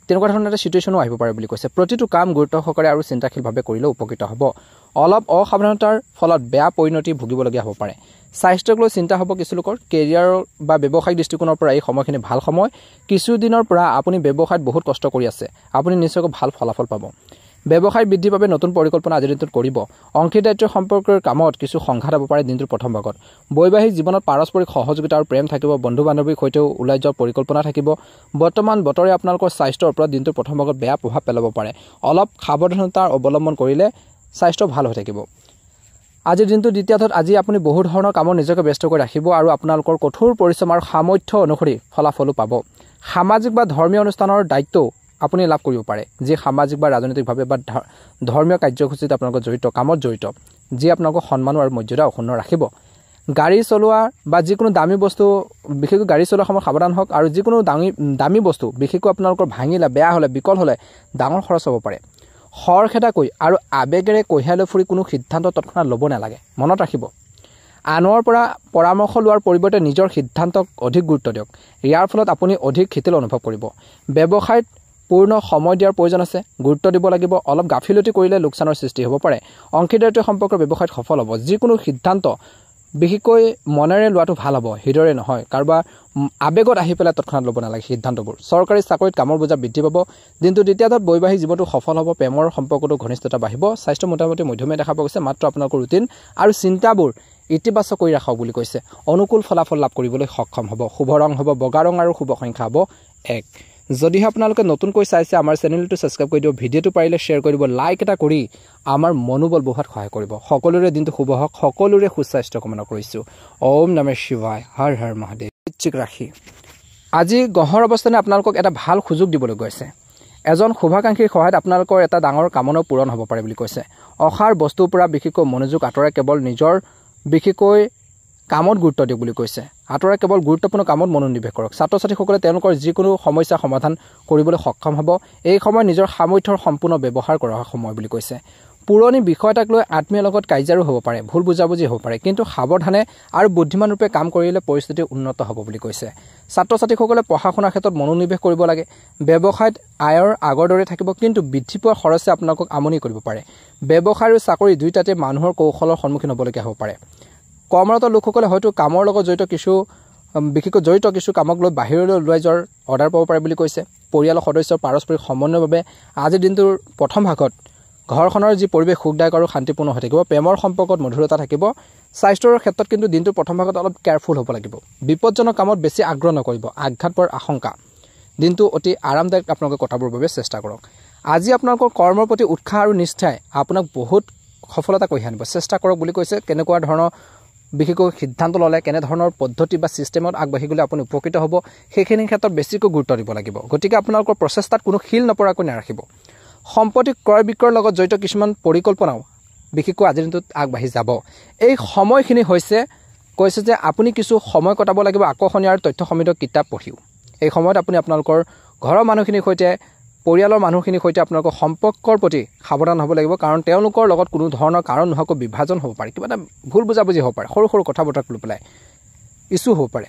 তেনেকুৱা ধৰণৰ এটা চিটুৱেশ্যনো আহিব পাৰে বুলি কৈছে প্ৰতিটো কাম গুৰুত্ব সহকাৰে আৰু চিন্তাশীলভাৱে কৰিলে উপকৃত হ'ব অলপ অসাৱধানতাৰ ফলত বেয়া পৰিণতি ভুগিবলগীয়া হ'ব পাৰে স্বাস্থ্যক লৈ চিন্তা হ'ব কিছু লোকৰ কেৰিয়াৰ বা ব্যৱসায়িক দৃষ্টিকোণৰ পৰা এই সময়খিনি ভাল সময় কিছুদিনৰ পৰা আপুনি ব্যৱসায়ত বহুত কষ্ট কৰি আছে আপুনি নিশ্চয়কৈ ভাল ফলাফল পাব ব্যৱসায় বৃদ্ধিৰ বাবে নতুন পৰিকল্পনা আজিৰ দিনটোত কৰিব অংশীদাৰিত্ব সম্পৰ্কৰ কামত কিছু সংঘাত হ'ব পাৰে দিনটোৰ প্ৰথম ভাগত বৈবাহিক জীৱনত পাৰস্পৰিক সহযোগিতা আৰু প্ৰেম থাকিব বন্ধু বান্ধৱীৰ সৈতেও ওলাই যোৱাৰ পৰিকল্পনা থাকিব বৰ্তমান বতৰে আপোনালোকৰ স্বাস্থ্যৰ ওপৰত দিনটোৰ প্ৰথম ভাগত বেয়া প্ৰভাৱ পেলাব পাৰে অলপ সাৱধানতা অৱলম্বন কৰিলে স্বাস্থ্য ভাল হৈ থাকিব আজিৰ দিনটো দ্বিতীয়ত আজি আপুনি বহু ধৰণৰ কামত নিজকে ব্যস্ত কৰি ৰাখিব আৰু আপোনালোকৰ কঠোৰ পৰিশ্ৰম আৰু সামৰ্থ্য অনুসৰি ফলাফলো পাব সামাজিক বা ধৰ্মীয় অনুষ্ঠানৰ দায়িত্ব আপুনি লাভ কৰিব পাৰে যি সামাজিক বা ৰাজনৈতিকভাৱে বা ধৰ্মীয় কাৰ্যসূচীত আপোনালোকৰ জড়িত কামত জড়িত যি আপোনালোকক সন্মান আৰু মৰ্যাদা অক্ষুণ্ণ ৰাখিব গাড়ী চলোৱা বা যিকোনো দামী বস্তু বিশেষকৈ গাড়ী চলোৱাৰ সময়ত সাৱধান হওক আৰু যিকোনো দামী বস্তু বিশেষকৈ আপোনালোকৰ ভাঙিলে বেয়া হ'লে বিকল হ'লে ডাঙৰ খৰচ হ'ব পাৰে খৰখেদাকৈ আৰু আবেগেৰে কঢ়িয়াই লৈ ফুৰি কোনো সিদ্ধান্ত তৎক্ষণাত ল'ব নালাগে মনত ৰাখিব আনৰ পৰা পৰামৰ্শ লোৱাৰ পৰিৱৰ্তে নিজৰ সিদ্ধান্তক অধিক গুৰুত্ব দিয়ক ইয়াৰ ফলত আপুনি অধিক শিথিল অনুভৱ কৰিব ব্যৱসায়ত পূৰ্ণ সময় দিয়াৰ প্ৰয়োজন আছে গুৰুত্ব দিব লাগিব অলপ গাফিলতি কৰিলে লোকচানৰ সৃষ্টি হ'ব পাৰে অংশীদাৰিত্ব সম্পৰ্কৰ ব্যৱসায়ত সফল হ'ব যিকোনো সিদ্ধান্ত বিশেষকৈ মনেৰে লোৱাটো ভাল হ'ব হৃদয়ৰে নহয় কাৰোবাৰ আবেগত আহি পেলাই তৎক্ষণাত ল'ব নালাগে সিদ্ধান্তবোৰ চৰকাৰী চাকৰিত কামৰ বোজা বৃদ্ধি পাব দিনটো দ্বিতীয়ত বৈবাহিক জীৱনটো সফল হ'ব প্ৰেমৰ সম্পৰ্কটো ঘনিষ্ঠতা বাঢ়িব স্বাস্থ্য মোটামুটি মধ্যমীয়া দেখা পোৱা গৈছে মাত্ৰ আপোনালোকৰ ৰুটিন আৰু চিন্তাবোৰ ইতিবাচক কৰি ৰাখক বুলি কৈছে অনুকূল ফলাফল লাভ কৰিবলৈ সক্ষম হ'ব শুভ ৰং হ'ব বগা ৰং আৰু শুভ সংখ্যা হ'ব 1 যদিহে আপোনালোকে নতুনকৈ চাইছে আমাৰ চেনেলটো ছাবস্ক্ৰাইব কৰি দিব ভিডিঅ'টো পাৰিলে শ্বেয়াৰ কৰি দিব লাইক এটা কৰি আমাৰ মনোবল বঢ়োৱাত সহায় কৰিব সকলোৰে দিনটো শুভ হওক সকলোৰে সুস্বাস্থ্য কামনা কৰিছোঁ ওম নমঃ শিৱায় হৰ হৰ মহাদেৱ বৃশ্চিক ৰাশি আজি গ্ৰহৰ অৱস্থানে আপোনালোকক এটা ভাল সুযোগ দিবলৈ গৈছে এজন শুভাকাংক্ষীৰ সহায়ত আপোনালোকৰ এটা ডাঙৰ কামনা পূৰণ হ'ব পাৰে বুলি কৈছে অসাৰ বস্তুৰ পৰা বিশেষকৈ মনোযোগ আঁতৰাই কেৱল নিজৰ বিশেষকৈ কামত গুৰুত্ব দিয়ক বুলি কৈছে আঁতৰাই কেৱল গুৰুত্বপূৰ্ণ কামত মনোনিৱেশ কৰক ছাত্ৰ ছাত্ৰীসকলে তেওঁলোকৰ যিকোনো সমস্যা সমাধান কৰিবলৈ সক্ষম হ'ব এই সময় নিজৰ সামৰ্থ্যৰ সম্পূৰ্ণ ব্যৱহাৰ কৰাৰ সময় বুলি কৈছে পুৰণি বিষয় এটাক লৈ আত্মীয়ৰ লগত কাজিয়াৰো হ'ব পাৰে, ভুল বুজাবুজি হ'ব পাৰে, কিন্তু সাৱধানে আৰু বুদ্ধিমান ৰূপে কাম কৰিলে পৰিস্থিতি উন্নত হ'ব বুলি কৈছে। ছাত্ৰ ছাত্ৰীসকলে পঢ়া শুনাৰ ক্ষেত্ৰত মনোনিৱেশ কৰিব লাগে। ব্যৱসায়ত আয়ৰ আগৰ দৰে থাকিব, কিন্তু বৃদ্ধি পোৱা খৰচে আপোনালোকক আমনি কৰিব পাৰে। ব্যৱসায় আৰু চাকৰি দুয়োটাতে মানুহৰ কৌশলৰ সন্মুখীন হ'বলগীয়া হ'ব পাৰে। কৰ্মৰত লোকসকলে হয়তো কামৰ লগত বিশেষকৈ জড়িত কিছু কামক লৈ বাহিৰলৈ ওলাই যোৱাৰ অৰ্ডাৰ পাব পাৰে বুলি কৈছে। পৰিয়ালৰ সদস্যৰ পাৰস্পৰিক সমন্বয়ৰ বাবে আজিৰ দিনটোৰ প্ৰথম ভাগত ঘৰখনৰ যি পৰিৱেশ সুখদায়ক আৰু শান্তিপূৰ্ণ হৈ থাকিব, প্ৰেমৰ সম্পৰ্কত মধুৰতা থাকিব। স্বাস্থ্যৰ ক্ষেত্ৰত কিন্তু দিনটোৰ প্ৰথম ভাগত অলপ কেয়াৰফুল হ'ব লাগিব। বিপদজনক কামত বেছি আগ্ৰহ নকৰিব, আঘাত পোৱাৰ আশংকা। দিনটো অতি আৰামদায়ক আপোনালোকে কটাবৰ বাবে চেষ্টা কৰক। আজি আপোনালোকৰ কৰ্মৰ প্ৰতি উৎসাহ আৰু নিষ্ঠাই আপোনাক বহুত সফলতা কঢ়িয়াই আনিব। চেষ্টা কৰক বুলি কৈছে। কেনেকুৱা ধৰণৰ বিশেষকৈ সিদ্ধান্ত ল'লে, কেনেধৰণৰ পদ্ধতি বা ছিষ্টেমত আগবাঢ়ি গ'লে আপুনি উপকৃত হ'ব, সেইখিনিৰ ক্ষেত্ৰত বেছিকৈ গুৰুত্ব দিব লাগিব। গতিকে আপোনালোকৰ প্ৰচেষ্টাত কোনো শিল নপৰাকৈ নাৰাখিব। সম্পত্তি ক্ৰয় বিক্ৰয়ৰ লগত জড়িত কিছুমান পৰিকল্পনাও বিশেষকৈ আজিৰ দিনটোত আগবাঢ়ি যাব। এই সময়খিনি কৈছে যে আপুনি কিছু সময় কটাব লাগিব আকৰ্ষণীয় আৰু তথ্য সমৃদ্ধ কিতাপ পঢ়িও। এই সময়ত আপুনি আপোনালোকৰ ঘৰৰ মানুহখিনিৰ সৈতে, পৰিয়ালৰ মানুহখিনিৰ সৈতে আপোনালোকৰ সম্পৰ্কৰ প্ৰতি সাৱধান হ'ব লাগিব, কাৰণ তেওঁলোকৰ লগত কোনো ধৰণৰ কাৰণ নোহোৱাকৈ বিভাজন হ'ব পাৰে, কিবা এটা ভুল বুজাবুজি হ'ব পাৰে, সৰু সৰু কথা বতৰাক লৈ পেলাই ইছ্যু হ'ব পাৰে।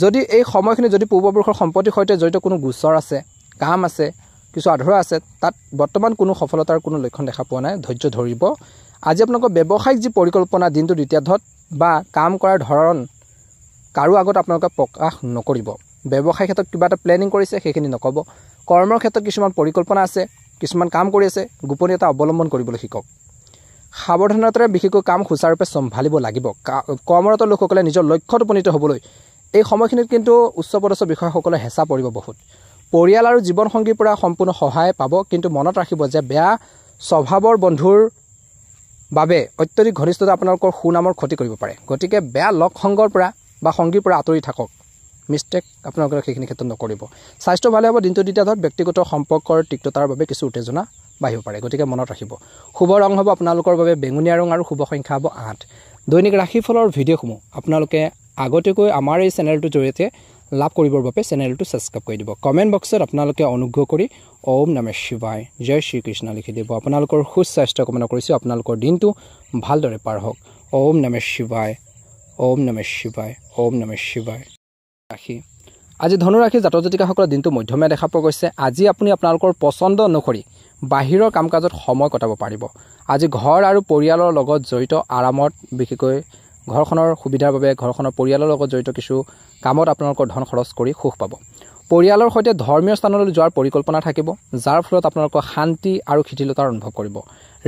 যদি এই সময়খিনি যদি পূৰ্বপুৰুষৰ সম্পত্তিৰ সৈতে জড়িত কোনো গোচৰ আছে, কাম আছে, কিছু আধৰুৱা আছে, তাত বৰ্তমান কোনো সফলতাৰ কোনো লক্ষণ দেখা পোৱা নাই। ধৈৰ্য ধৰিব। আজি আপোনালোকৰ ব্যৱসায়িক যি পৰিকল্পনা দিনটোৰ দ্বিতীয়াৰ্ধত বা কাম কৰাৰ ধৰণ কাৰো আগত আপোনালোকে প্ৰকাশ নকৰিব। ব্যৱসায় ক্ষেত্ৰত কিবা এটা প্লেনিং কৰিছে, সেইখিনি নক'ব। কৰ্মৰ ক্ষেত্ৰত কিছুমান পৰিকল্পনা আছে, কিছুমান কাম কৰি আছে, গোপনীয়তা অৱলম্বন কৰিবলৈ শিকক। সাৱধানতাৰে বিশেষকৈ কাম সুচাৰুৰূপে চম্ভালিব লাগিব। কৰ্মৰত লোকসকলে নিজৰ লক্ষ্যত উপনীত হ'বলৈ এই সময়খিনিত কিন্তু উচ্চপদস্থ বিষয়াসকলে হেঁচা পৰিব বহুত। পৰিয়াল আৰু জীৱনসংগীৰ পৰা সম্পূৰ্ণ সহায় পাব, কিন্তু মনত ৰাখিব যে বেয়া স্বভাৱৰ বন্ধুৰ বাবে অত্যধিক ঘনিষ্ঠতা আপোনালোকৰ সুনামৰ ক্ষতি কৰিব পাৰে। গতিকে বেয়া লগ সংগৰ পৰা বা সংগীৰ পৰা আঁতৰি থাকক। মিষ্টেক আপোনালোকে সেইখিনি ক্ষেত্ৰত নকৰিব। স্বাস্থ্য ভালে হ'ব। দিনটো দ্বিতীয়াৰ্ধত ব্যক্তিগত সম্পৰ্কৰ তিক্ততাৰ বাবে কিছু উত্তেজনা বাঢ়িব পাৰে, গতিকে মনত ৰাখিব। শুভ ৰং হ'ব আপোনালোকৰ বাবে বেঙুনীয়া ৰং আৰু শুভ সংখ্যা হ'ব 8। দৈনিক ৰাশিফলৰ ভিডিঅ'সমূহ আপোনালোকে আগতীয়াকৈ আমাৰ এই চেনেলটোৰ জৰিয়তে লাভ কৰিবৰ বাবে চেনেলটো ছাবস্ক্ৰাইব কৰি দিব। কমেণ্ট বক্সত আপোনালোকে অনুগ্ৰহ কৰি ওম নমঃ শিৱায়, জয় শ্ৰীকৃষ্ণ লিখি দিব। আপোনালোকৰ সুস্বাস্থ্য কামনা কৰিছোঁ। আপোনালোকৰ দিনটো ভালদৰে পাৰ হওক। ওম নমঃ শিৱায়, ওম নমঃ শিৱায়, ওম নমঃ শিৱায়। ৰাশি আজি ধনুৰাশি জাতক জাতিকাসকলৰ দিনটো মধ্যমীয়া দেখা পোৱা গৈছে। আজি আপুনি আপোনালোকৰ পচন্দ অনুসৰি বাহিৰৰ কাম কাজত সময় কটাব পাৰিব। আজি ঘৰ আৰু পৰিয়ালৰ লগত জড়িত আৰামত, বিশেষকৈ ঘৰখনৰ সুবিধাৰ বাবে ঘৰখনৰ পৰিয়ালৰ লগত জড়িত কিছু কামত আপোনালোকৰ ধন খৰচ কৰি সুখ পাব। পৰিয়ালৰ সৈতে ধৰ্মীয় স্থানলৈ যোৱাৰ পৰিকল্পনা থাকিব, যাৰ ফলত আপোনালোকৰ শান্তি আৰু শিথিলতাৰ অনুভৱ কৰিব।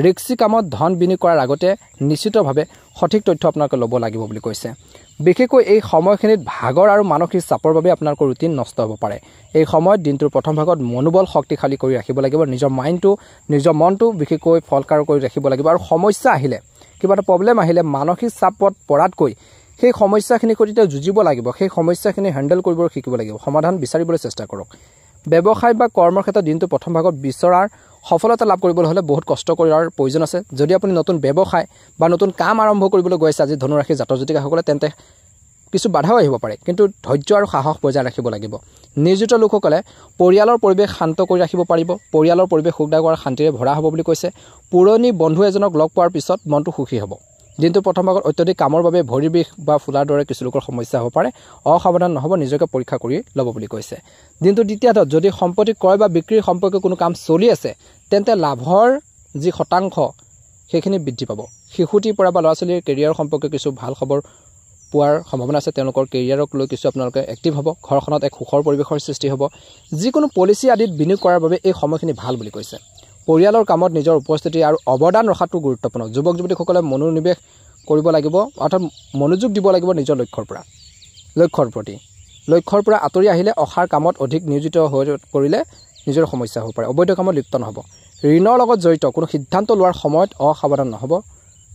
ৰিক্সি কামত ধন বিনিয়োগ কৰাৰ আগতে নিশ্চিতভাৱে সঠিক তথ্য আপোনালোকে ল'ব লাগিব বুলি কৈছে। বিশেষকৈ এই সময়খিনিত ভাগৰ আৰু মানসিক চাপৰ বাবে আপোনালোকৰ ৰুটিন নষ্ট হ'ব পাৰে। এই সময়ত দিনটোৰ প্ৰথম ভাগত মনোবল শক্তিশালী কৰি ৰাখিব লাগিব। নিজৰ মনটো বিশেষকৈ ফলকাৰ কৰি ৰাখিব লাগিব। আৰু সমস্যা আহিলে, কিবা এটা প্ৰব্লেম আহিলে মানসিক চাপত পৰাতকৈ সেই সমস্যাখিনিৰ সৈতে যুঁজিব লাগিব। সেই সমস্যাখিনি হেণ্ডেল কৰিবলৈ শিকিব লাগিব, সমাধান বিচাৰিবলৈ চেষ্টা কৰক। ব্যৱসায় বা কৰ্মৰ ক্ষেত্ৰত দিনটো প্ৰথম ভাগত বিচৰাৰ সফলতা লাভ কৰিবলৈ হ'লে বহুত কষ্ট কৰাৰ প্ৰয়োজন আছে। যদি আপুনি নতুন ব্যৱসায় বা নতুন কাম আৰম্ভ কৰিবলৈ গৈ আছে আজি ধনুৰাশি জাতক জাতিকাসকলে, তেন্তে কিছু বাধাও আহিব পাৰে, কিন্তু ধৈৰ্য আৰু সাহস বজাই ৰাখিব লাগিব। নিয়োজিত লোকসকলে পৰিয়ালৰ পৰিৱেশ শান্ত কৰি ৰাখিব পাৰিব। পৰিয়ালৰ পৰিৱেশ সুখদায়ক আৰু শান্তিৰে ভৰা হ'ব বুলি কৈছে। পুৰণি বন্ধু এজনক লগ পোৱাৰ পিছত মনটো সুখী হ'ব। দিনটো প্ৰথম ভাগত অত্যধিক কামৰ বাবে ভৰিৰ বিষ বা ফুলাৰ দৰে কিছু লোকৰ সমস্যা হ'ব পাৰে। অসাৱধান নহ'ব, নিজকে পৰীক্ষা কৰি ল'ব বুলি কৈছে। দিনটো দ্বিতীয়াৰ্ধত যদি সম্পত্তি ক্ৰয় বা বিক্ৰীৰ সম্পৰ্কে কোনো কাম চলি আছে, তেন্তে লাভৰ যি শতাংশ সেইখিনি বৃদ্ধি পাব। শিশুটিৰ পৰা বা ল'ৰা ছোৱালীৰ কেৰিয়াৰ সম্পৰ্কে কিছু ভাল খবৰ পোৱাৰ সম্ভাৱনা আছে। তেওঁলোকৰ কেৰিয়াৰক লৈ কিছু আপোনালোকে এক্টিভ হ'ব। ঘৰখনত এক সুখৰ পৰিৱেশৰ সৃষ্টি হ'ব। যিকোনো পলিচি আদিত বিনিয়োগ কৰাৰ বাবে এই সময়খিনি ভাল বুলি কৈছে। পৰিয়ালৰ কামত নিজৰ উপস্থিতি আৰু অৱদান ৰখাটো গুৰুত্বপূৰ্ণ। যুৱক যুৱতীসকলে মনোনিৱেশ কৰিব লাগিব, অৰ্থাৎ মনোযোগ দিব লাগিব নিজৰ লক্ষ্যৰ পৰা আঁতৰি আহিলে অসাৰ কামত অধিক নিয়োজিত হৈ পৰিলে নিজৰ সমস্যা হ'ব পাৰে। অবৈধ কামত লিপ্ত নহ'ব। ঋণৰ লগত জড়িত কোনো সিদ্ধান্ত লোৱাৰ সময়ত অসাৱধান নহ'ব,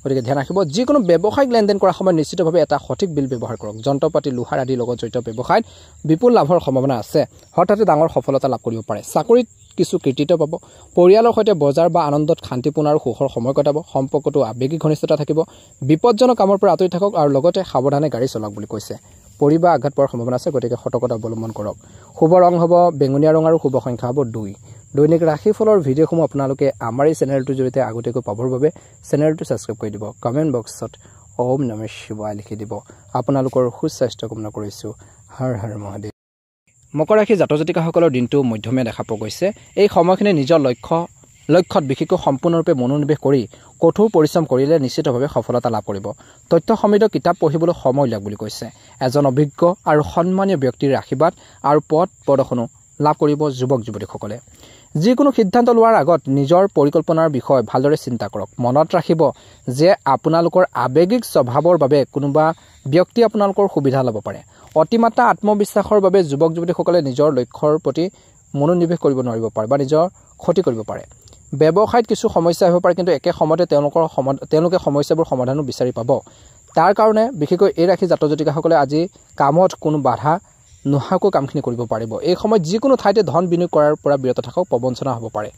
গতিকে ধ্যান ৰাখিব। যিকোনো ব্যৱসায়িক লেনদেন কৰাৰ সময়ত নিশ্চিতভাৱে এটা সঠিক বিল ব্যৱহাৰ কৰক। যন্ত্ৰপাতি, লোহাৰ আদিৰ লগত জড়িত ব্যৱসায়ত বিপুল লাভৰ সম্ভাৱনা আছে। হঠাতে ডাঙৰ সফলতা লাভ কৰিব পাৰে। চাকৰিত কিছু কৃতিত্ব পাব। পৰিয়ালৰ সৈতে বজাৰ বা আনন্দত শান্তিপূৰ্ণ আৰু সুখৰ সময় কটাব। সম্পৰ্কটো আৱেগিক ঘনিষ্ঠতা থাকিব। বিপদজনক কামৰ পৰা আঁতৰি থাকক আৰু লগতে সাৱধানে গাড়ী চলাওক বুলি কৈছে। পৰি বা আঘাত পোৱাৰ সম্ভাৱনা আছে, গতিকে সতৰ্কতা অৱলম্বন কৰক। শুভ ৰং হ'ব বেঙুনীয়া ৰং আৰু শুভ সংখ্যা হ'ব 2। দৈনিক ৰাশিফলৰ ভিডিঅ'সমূহ আপোনালোকে আমাৰ এই চেনেলটোৰ জৰিয়তে আগতীয়াকৈ পাবৰ বাবে চেনেলটো ছাবস্ক্ৰাইব কৰি দিব কমেণ্ট বক্সত ওম নমঃ শিৱায় লিখি দিব আপোনালোকৰ সুস্বাস্থ্য কামনা কৰিছোঁ হৰ হৰ মহাদেৱ মকৰ ৰাশি জাতক জাতিকাসকলৰ দিনটো মধ্যমীয়া দেখা পোৱা গৈছে এই সময়খিনি নিজৰ লক্ষ্যত বিশেষকৈ সম্পূৰ্ণৰূপে মনোনিৱেশ কৰি কঠোৰ পৰিশ্ৰম কৰিলে নিশ্চিতভাৱে সফলতা লাভ কৰিব তথ্য সমৃদ্ধ কিতাপ পঢ়িবলৈ সময় লাগ বুলি কৈছে এজন অভিজ্ঞ আৰু সন্মানীয় ব্যক্তিৰ আশীৰ্বাদ আৰু পথ প্ৰদৰ্শনো লাভ কৰিব যুৱক যুৱতীসকলে যিকোনো সিদ্ধান্ত লোৱাৰ আগত নিজৰ পৰিকল্পনাৰ বিষয়ে ভালদৰে চিন্তা কৰক মনত ৰাখিব যে আপোনালোকৰ আৱেগিক স্বভাৱৰ বাবে কোনোবা ব্যক্তি আপোনালোকৰ সুবিধা ল'ব পাৰে অতিমাত্ৰা আত্মবিশ্বাসৰ বাবে যুৱক যুৱতীসকলে নিজৰ লক্ষ্যৰ প্ৰতি মনোনিৱেশ কৰিব নোৱাৰিব পাৰে বা নিজৰ ক্ষতি কৰিব পাৰে ব্যৱসায়ত কিছু সমস্যা হ'ব পাৰে কিন্তু একে সময়তে তেওঁলোকে সমস্যাবোৰ সমাধানো বিচাৰি পাব তাৰ কাৰণে বিশেষকৈ এই ৰাশি জাতক জাতিকাসকলে আজি কামত কোনো বাধা নোহোৱাকৈ কামখিনি কৰিব পাৰিব এই সময়ত যিকোনো ঠাইতে ধন বিনিয়োগ কৰাৰ পৰা বিৰত থাকক প্ৰবঞ্চনা হ'ব পাৰে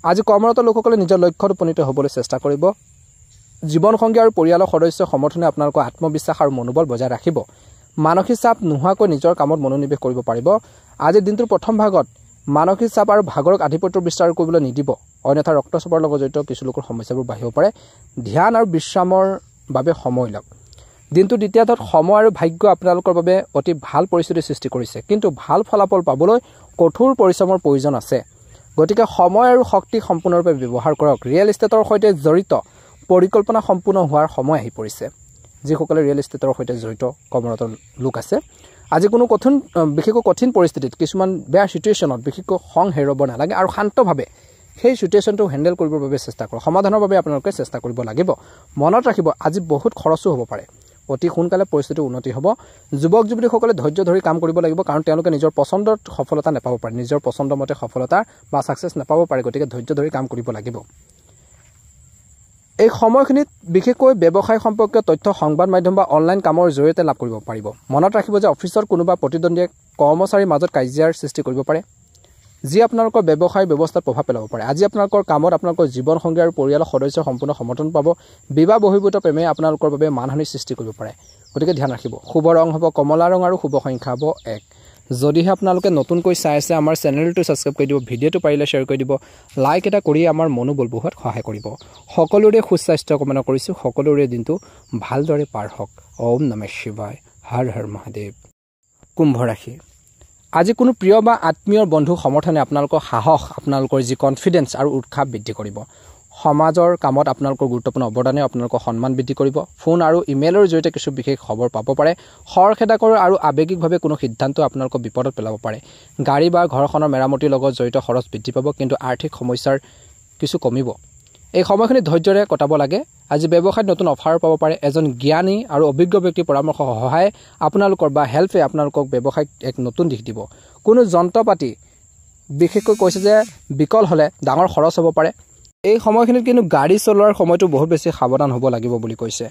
আজি কৰ্মৰত লোকসকলে নিজৰ লক্ষ্যত উপনীত হ'বলৈ চেষ্টা কৰিব জীৱনসংগী আৰু পৰিয়ালৰ সদস্যৰ সমৰ্থনে আপোনালোকৰ আত্মবিশ্বাস আৰু মনোবল বজাই ৰাখিব মানসিক চাপ নোহোৱাকৈ নিজৰ কামত মনোনিৱেশ কৰিব পাৰিব আজিৰ দিনটোৰ প্ৰথম ভাগত মানসিক চাপ আৰু ভাগৰক আধিপত্য বিস্তাৰ কৰিবলৈ নিদিব অন্যথা ৰক্তচাপৰ লগত জড়িত কিছু লোকৰ সমস্যাবোৰ বাঢ়িব পাৰে ধ্যান আৰু বিশ্ৰামৰ বাবে সময় লওক দিনটো দ্বিতীয়াত সময় আৰু ভাগ্য আপোনালোকৰ বাবে অতি ভাল পৰিস্থিতিৰ সৃষ্টি কৰিছে কিন্তু ভাল ফলাফল পাবলৈ কঠোৰ পৰিশ্ৰমৰ প্ৰয়োজন আছে গতিকে সময় আৰু শক্তি সম্পূৰ্ণৰূপে ব্যৱহাৰ কৰক ৰিয়েল এষ্টেটৰ সৈতে জড়িত পৰিকল্পনা সম্পূৰ্ণ হোৱাৰ সময় আহি পৰিছে যিসকলে ৰিয়েল এষ্টেটৰ সৈতে জড়িত কৰ্মৰত লোক আছে আজি কোনো বিশেষকৈ কঠিন পৰিস্থিতিত কিছুমান বেয়া চিটুৱেশ্যনত বিশেষকৈ খং হেৰুৱাব নালাগে আৰু শান্তভাৱে সেই চিটুৱেশ্যনটো হেণ্ডেল কৰিবৰ বাবে চেষ্টা কৰক সমাধানৰ বাবে আপোনালোকে চেষ্টা কৰিব লাগিব মনত ৰাখিব আজি বহুত খৰচো হ'ব পাৰে অতি সোনকালে পৰিস্থিতিৰ উন্নতি হ'ব যুৱক যুৱতীসকলে ধৈৰ্য ধৰি কাম কৰিব লাগিব কাৰণ তেওঁলোকে নিজৰ পছন্দৰ সফলতা নাপাব পাৰে নিজৰ পছন্দ মতে সফলতা বা ছাকচেছ নাপাব পাৰে গতিকে ধৈৰ্য ধৰি কাম কৰিব লাগিব এই সময়খিনিত বিশেষকৈ ব্যৱসায় সম্পৰ্কীয় তথ্য সংবাদ মাধ্যম বা অনলাইন কামৰ জৰিয়তে লাভ কৰিব পাৰিব মনত ৰাখিব যে অফিচৰ কোনোবা প্ৰতিদ্বন্দ্বীয়ে কৰ্মচাৰীৰ মাজত কাজিয়াৰ সৃষ্টি কৰিব পাৰে যি আপোনালোকৰ ব্যৱসায় ব্যৱস্থাত প্ৰভাৱ পেলাব পাৰে আজি আপোনালোকৰ কামত আপোনালোকৰ জীৱনসংগী আৰু পৰিয়ালৰ সদস্যৰ সম্পূৰ্ণ সমৰ্থন পাব বিবাহ বহিৰ্ভূত প্ৰেমে আপোনালোকৰ বাবে মানহানিৰ সৃষ্টি কৰিব পাৰে গতিকে ধ্যান ৰাখিব শুভ ৰং হ'ব কমলা ৰং আৰু শুভ সংখ্যা হ'ব 1 যদিহে আপোনালোকে নতুনকৈ চাই আছে আমাৰ চেনেলটো ছাবস্ক্ৰাইব কৰি দিব ভিডিঅ'টো পাৰিলে শ্বেয়াৰ কৰি দিব লাইক এটা কৰি আমাৰ মনোবল বঢ়োৱাত সহায় কৰিব সকলোৰে সুস্বাস্থ্য কামনা কৰিছোঁ সকলোৰে দিনটো ভালদৰে পাৰ হওক ওম নমঃ শিৱায় হৰ হৰ মহাদেৱ কুম্ভ ৰাশি আজি কোনো প্ৰিয় বা আত্মীয় বন্ধু সমৰ্থনে আপোনালোকৰ সাহস আপোনালোকৰ যি কনফিডেন্স আৰু উৎসাহ বৃদ্ধি কৰিব সমাজৰ কামত আপোনালোকৰ গুৰুত্বপূৰ্ণ অৱদানে আপোনালোকৰ সন্মান বৃদ্ধি কৰিব ফোন আৰু ইমেইলৰ জৰিয়তে কিছু বিশেষ খবৰ পাব পাৰে খৰখেদাকৰ আৰু আৱেগিকভাৱে কোনো সিদ্ধান্ত আপোনালোকক বিপদত পেলাব পাৰে গাড়ী বা ঘৰখনৰ মেৰামতিৰ লগত জড়িত খৰচ বৃদ্ধি পাব কিন্তু আৰ্থিক সমস্যাৰ কিছু কমিব এই সময়খিনি ধৈৰ্যৰে কটাব লাগে আজি ব্যৱসায়ত নতুন অফাৰ পাব পাৰে এজন জ্ঞানী আৰু অভিজ্ঞ ব্যক্তিৰ পৰামৰ্শ সহায় আপোনালোকৰ বা হেল্পে আপোনালোকক ব্যৱসায়ত এক নতুন দিশ দিব কোনো যন্ত্ৰপাতি বিশেষকৈ কৈছে যে বিকল হ'লে ডাঙৰ খৰচ হ'ব পাৰে এই সময়খিনিত কিন্তু গাড়ী চলোৱাৰ সময়টো বহুত বেছি সাৱধান হ'ব লাগিব বুলি কৈছে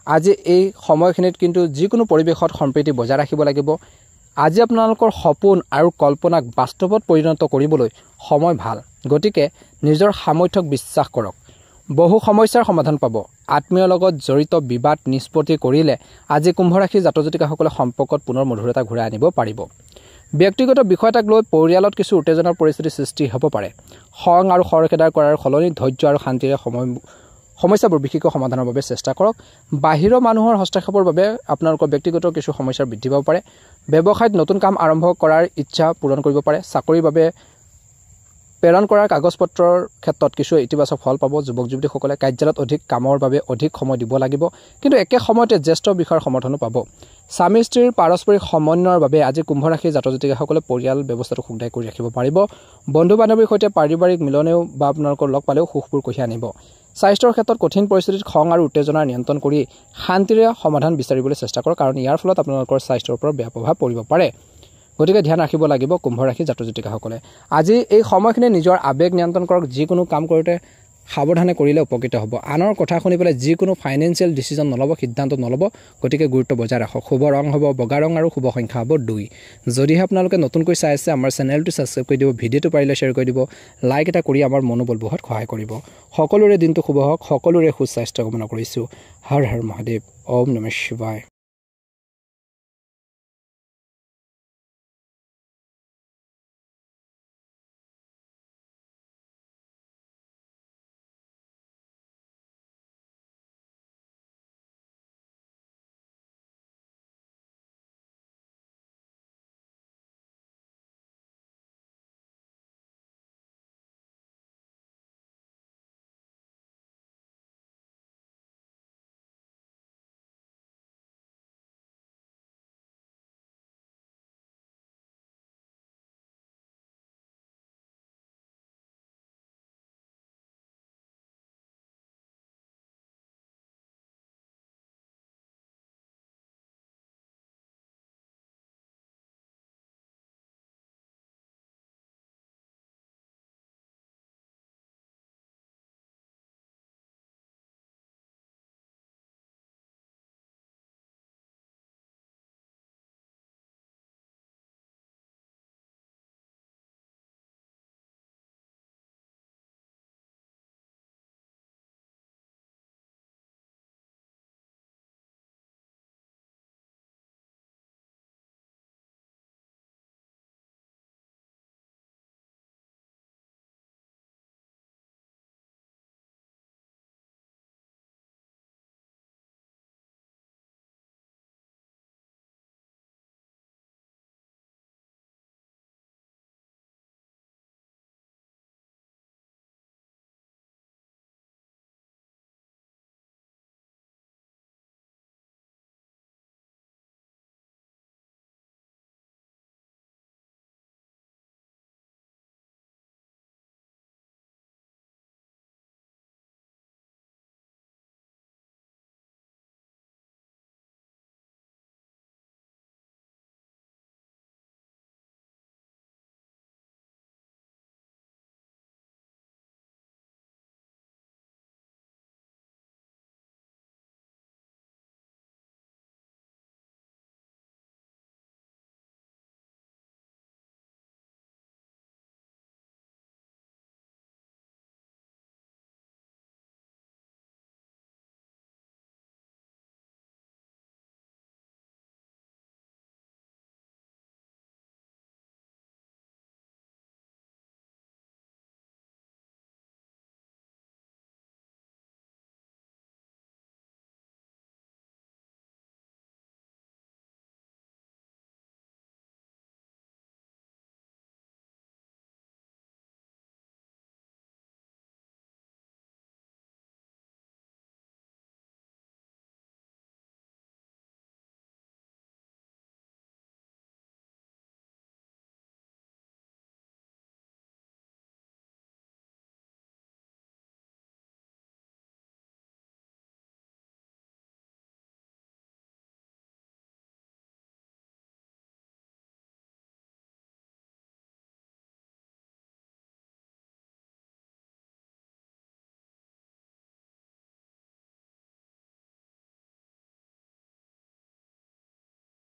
আজি এই সময়খিনিত কিন্তু যিকোনো পৰিৱেশত সম্প্ৰীতি বজাই ৰাখিব লাগিব আজি আপোনালোকৰ সপোন আৰু কল্পনাক বাস্তৱত পৰিণত কৰিবলৈ সময় ভাল গতিকে নিজৰ সামৰ্থ্যক বিশ্বাস কৰক বহু সমস্যাৰ সমাধান পাব আত্মীয়ৰ লগত জড়িত বিবাদ নিষ্পত্তি কৰিলে আজি কুম্ভ ৰাশিৰ জাতক জাতিকাসকলে সম্পৰ্কত পুনৰ মধুৰতা ঘূৰাই আনিব পাৰিব ব্যক্তিগত বিষয় এটাক লৈ পৰিয়ালত কিছু উত্তেজনাৰ পৰিস্থিতিৰ সৃষ্টি হ'ব পাৰে খং আৰু খৰখেদাৰ কৰাৰ সলনি ধৈৰ্য আৰু শান্তিৰে সমস্যাবোৰ বিশেষকৈ সমাধানৰ বাবে চেষ্টা কৰক বাহিৰৰ মানুহৰ হস্তক্ষেপৰ বাবে আপোনালোকৰ ব্যক্তিগত কিছু সমস্যাৰ বৃদ্ধি পাব পাৰে ব্যৱসায়ত নতুন কাম আৰম্ভ কৰাৰ ইচ্ছা পূৰণ কৰিব পাৰে চাকৰিৰ বাবে প্ৰেৰণ কৰাৰ কাগজ পত্ৰৰ ক্ষেত্ৰত কিছু ইতিবাচক ফল পাব যুৱক যুৱতীসকলে কাৰ্যালয়ত অধিক কামৰ বাবে অধিক সময় দিব লাগিব কিন্তু একে সময়তে জ্যেষ্ঠ বিষয়ৰ সমৰ্থনো পাব স্বামী স্ত্ৰীৰ পাৰস্পৰিক সমন্বয়ৰ বাবে আজি কুম্ভ ৰাশিৰ জাতক জাতিকাসকলে পৰিয়াল ব্যৱস্থাটো সুন্দৰ কৰি ৰাখিব পাৰিব বন্ধু বান্ধৱীৰ সৈতে পাৰিবাৰিক মিলনেও বা আপোনালোকৰ লগ পালেও সুখবোৰ কঢ়িয়াই আনিব স্বাস্থ্যৰ ক্ষেত্ৰত কঠিন পৰিস্থিতিত খং আৰু উত্তেজনাৰ নিয়ন্ত্ৰণ কৰি শান্তিৰে সমাধান বিচাৰিবলৈ চেষ্টা কৰক কাৰণ ইয়াৰ ফলত আপোনালোকৰ স্বাস্থ্যৰ ওপৰত বেয়া প্ৰভাৱ পৰিব পাৰে গতিকে ধ্যান ৰাখিব লাগিব কুম্ভ ৰাশিৰ জাতক জাতিকাসকলে আজি এই সময়খিনি নিজৰ আৱেগ নিয়ন্ত্ৰণ কৰক যিকোনো কাম কৰোঁতে সাৱধানে কৰিলে উপকৃত হ'ব আনৰ কথা শুনি পেলাই যিকোনো ফাইনেন্সিয়েল ডিচিজন নল'ব সিদ্ধান্ত নল'ব গতিকে গুৰুত্ব বজাই ৰাখক শুভ ৰং হ'ব বগা ৰং আৰু শুভ সংখ্যা হ'ব 2 যদিহে আপোনালোকে নতুনকৈ চাই আছে আমাৰ চেনেলটো ছাবস্ক্ৰাইব কৰি দিব ভিডিঅ'টো পাৰিলে শ্বেয়াৰ কৰি দিব লাইক এটা কৰি আমাৰ মনোবল বঢ়োৱাত সহায় কৰিব সকলোৰে দিনটো শুভ হওক সকলোৰে সুস্বাস্থ্য কামনা কৰিছোঁ হৰ হৰ মহাদেৱ ওম নমঃ শিৱায়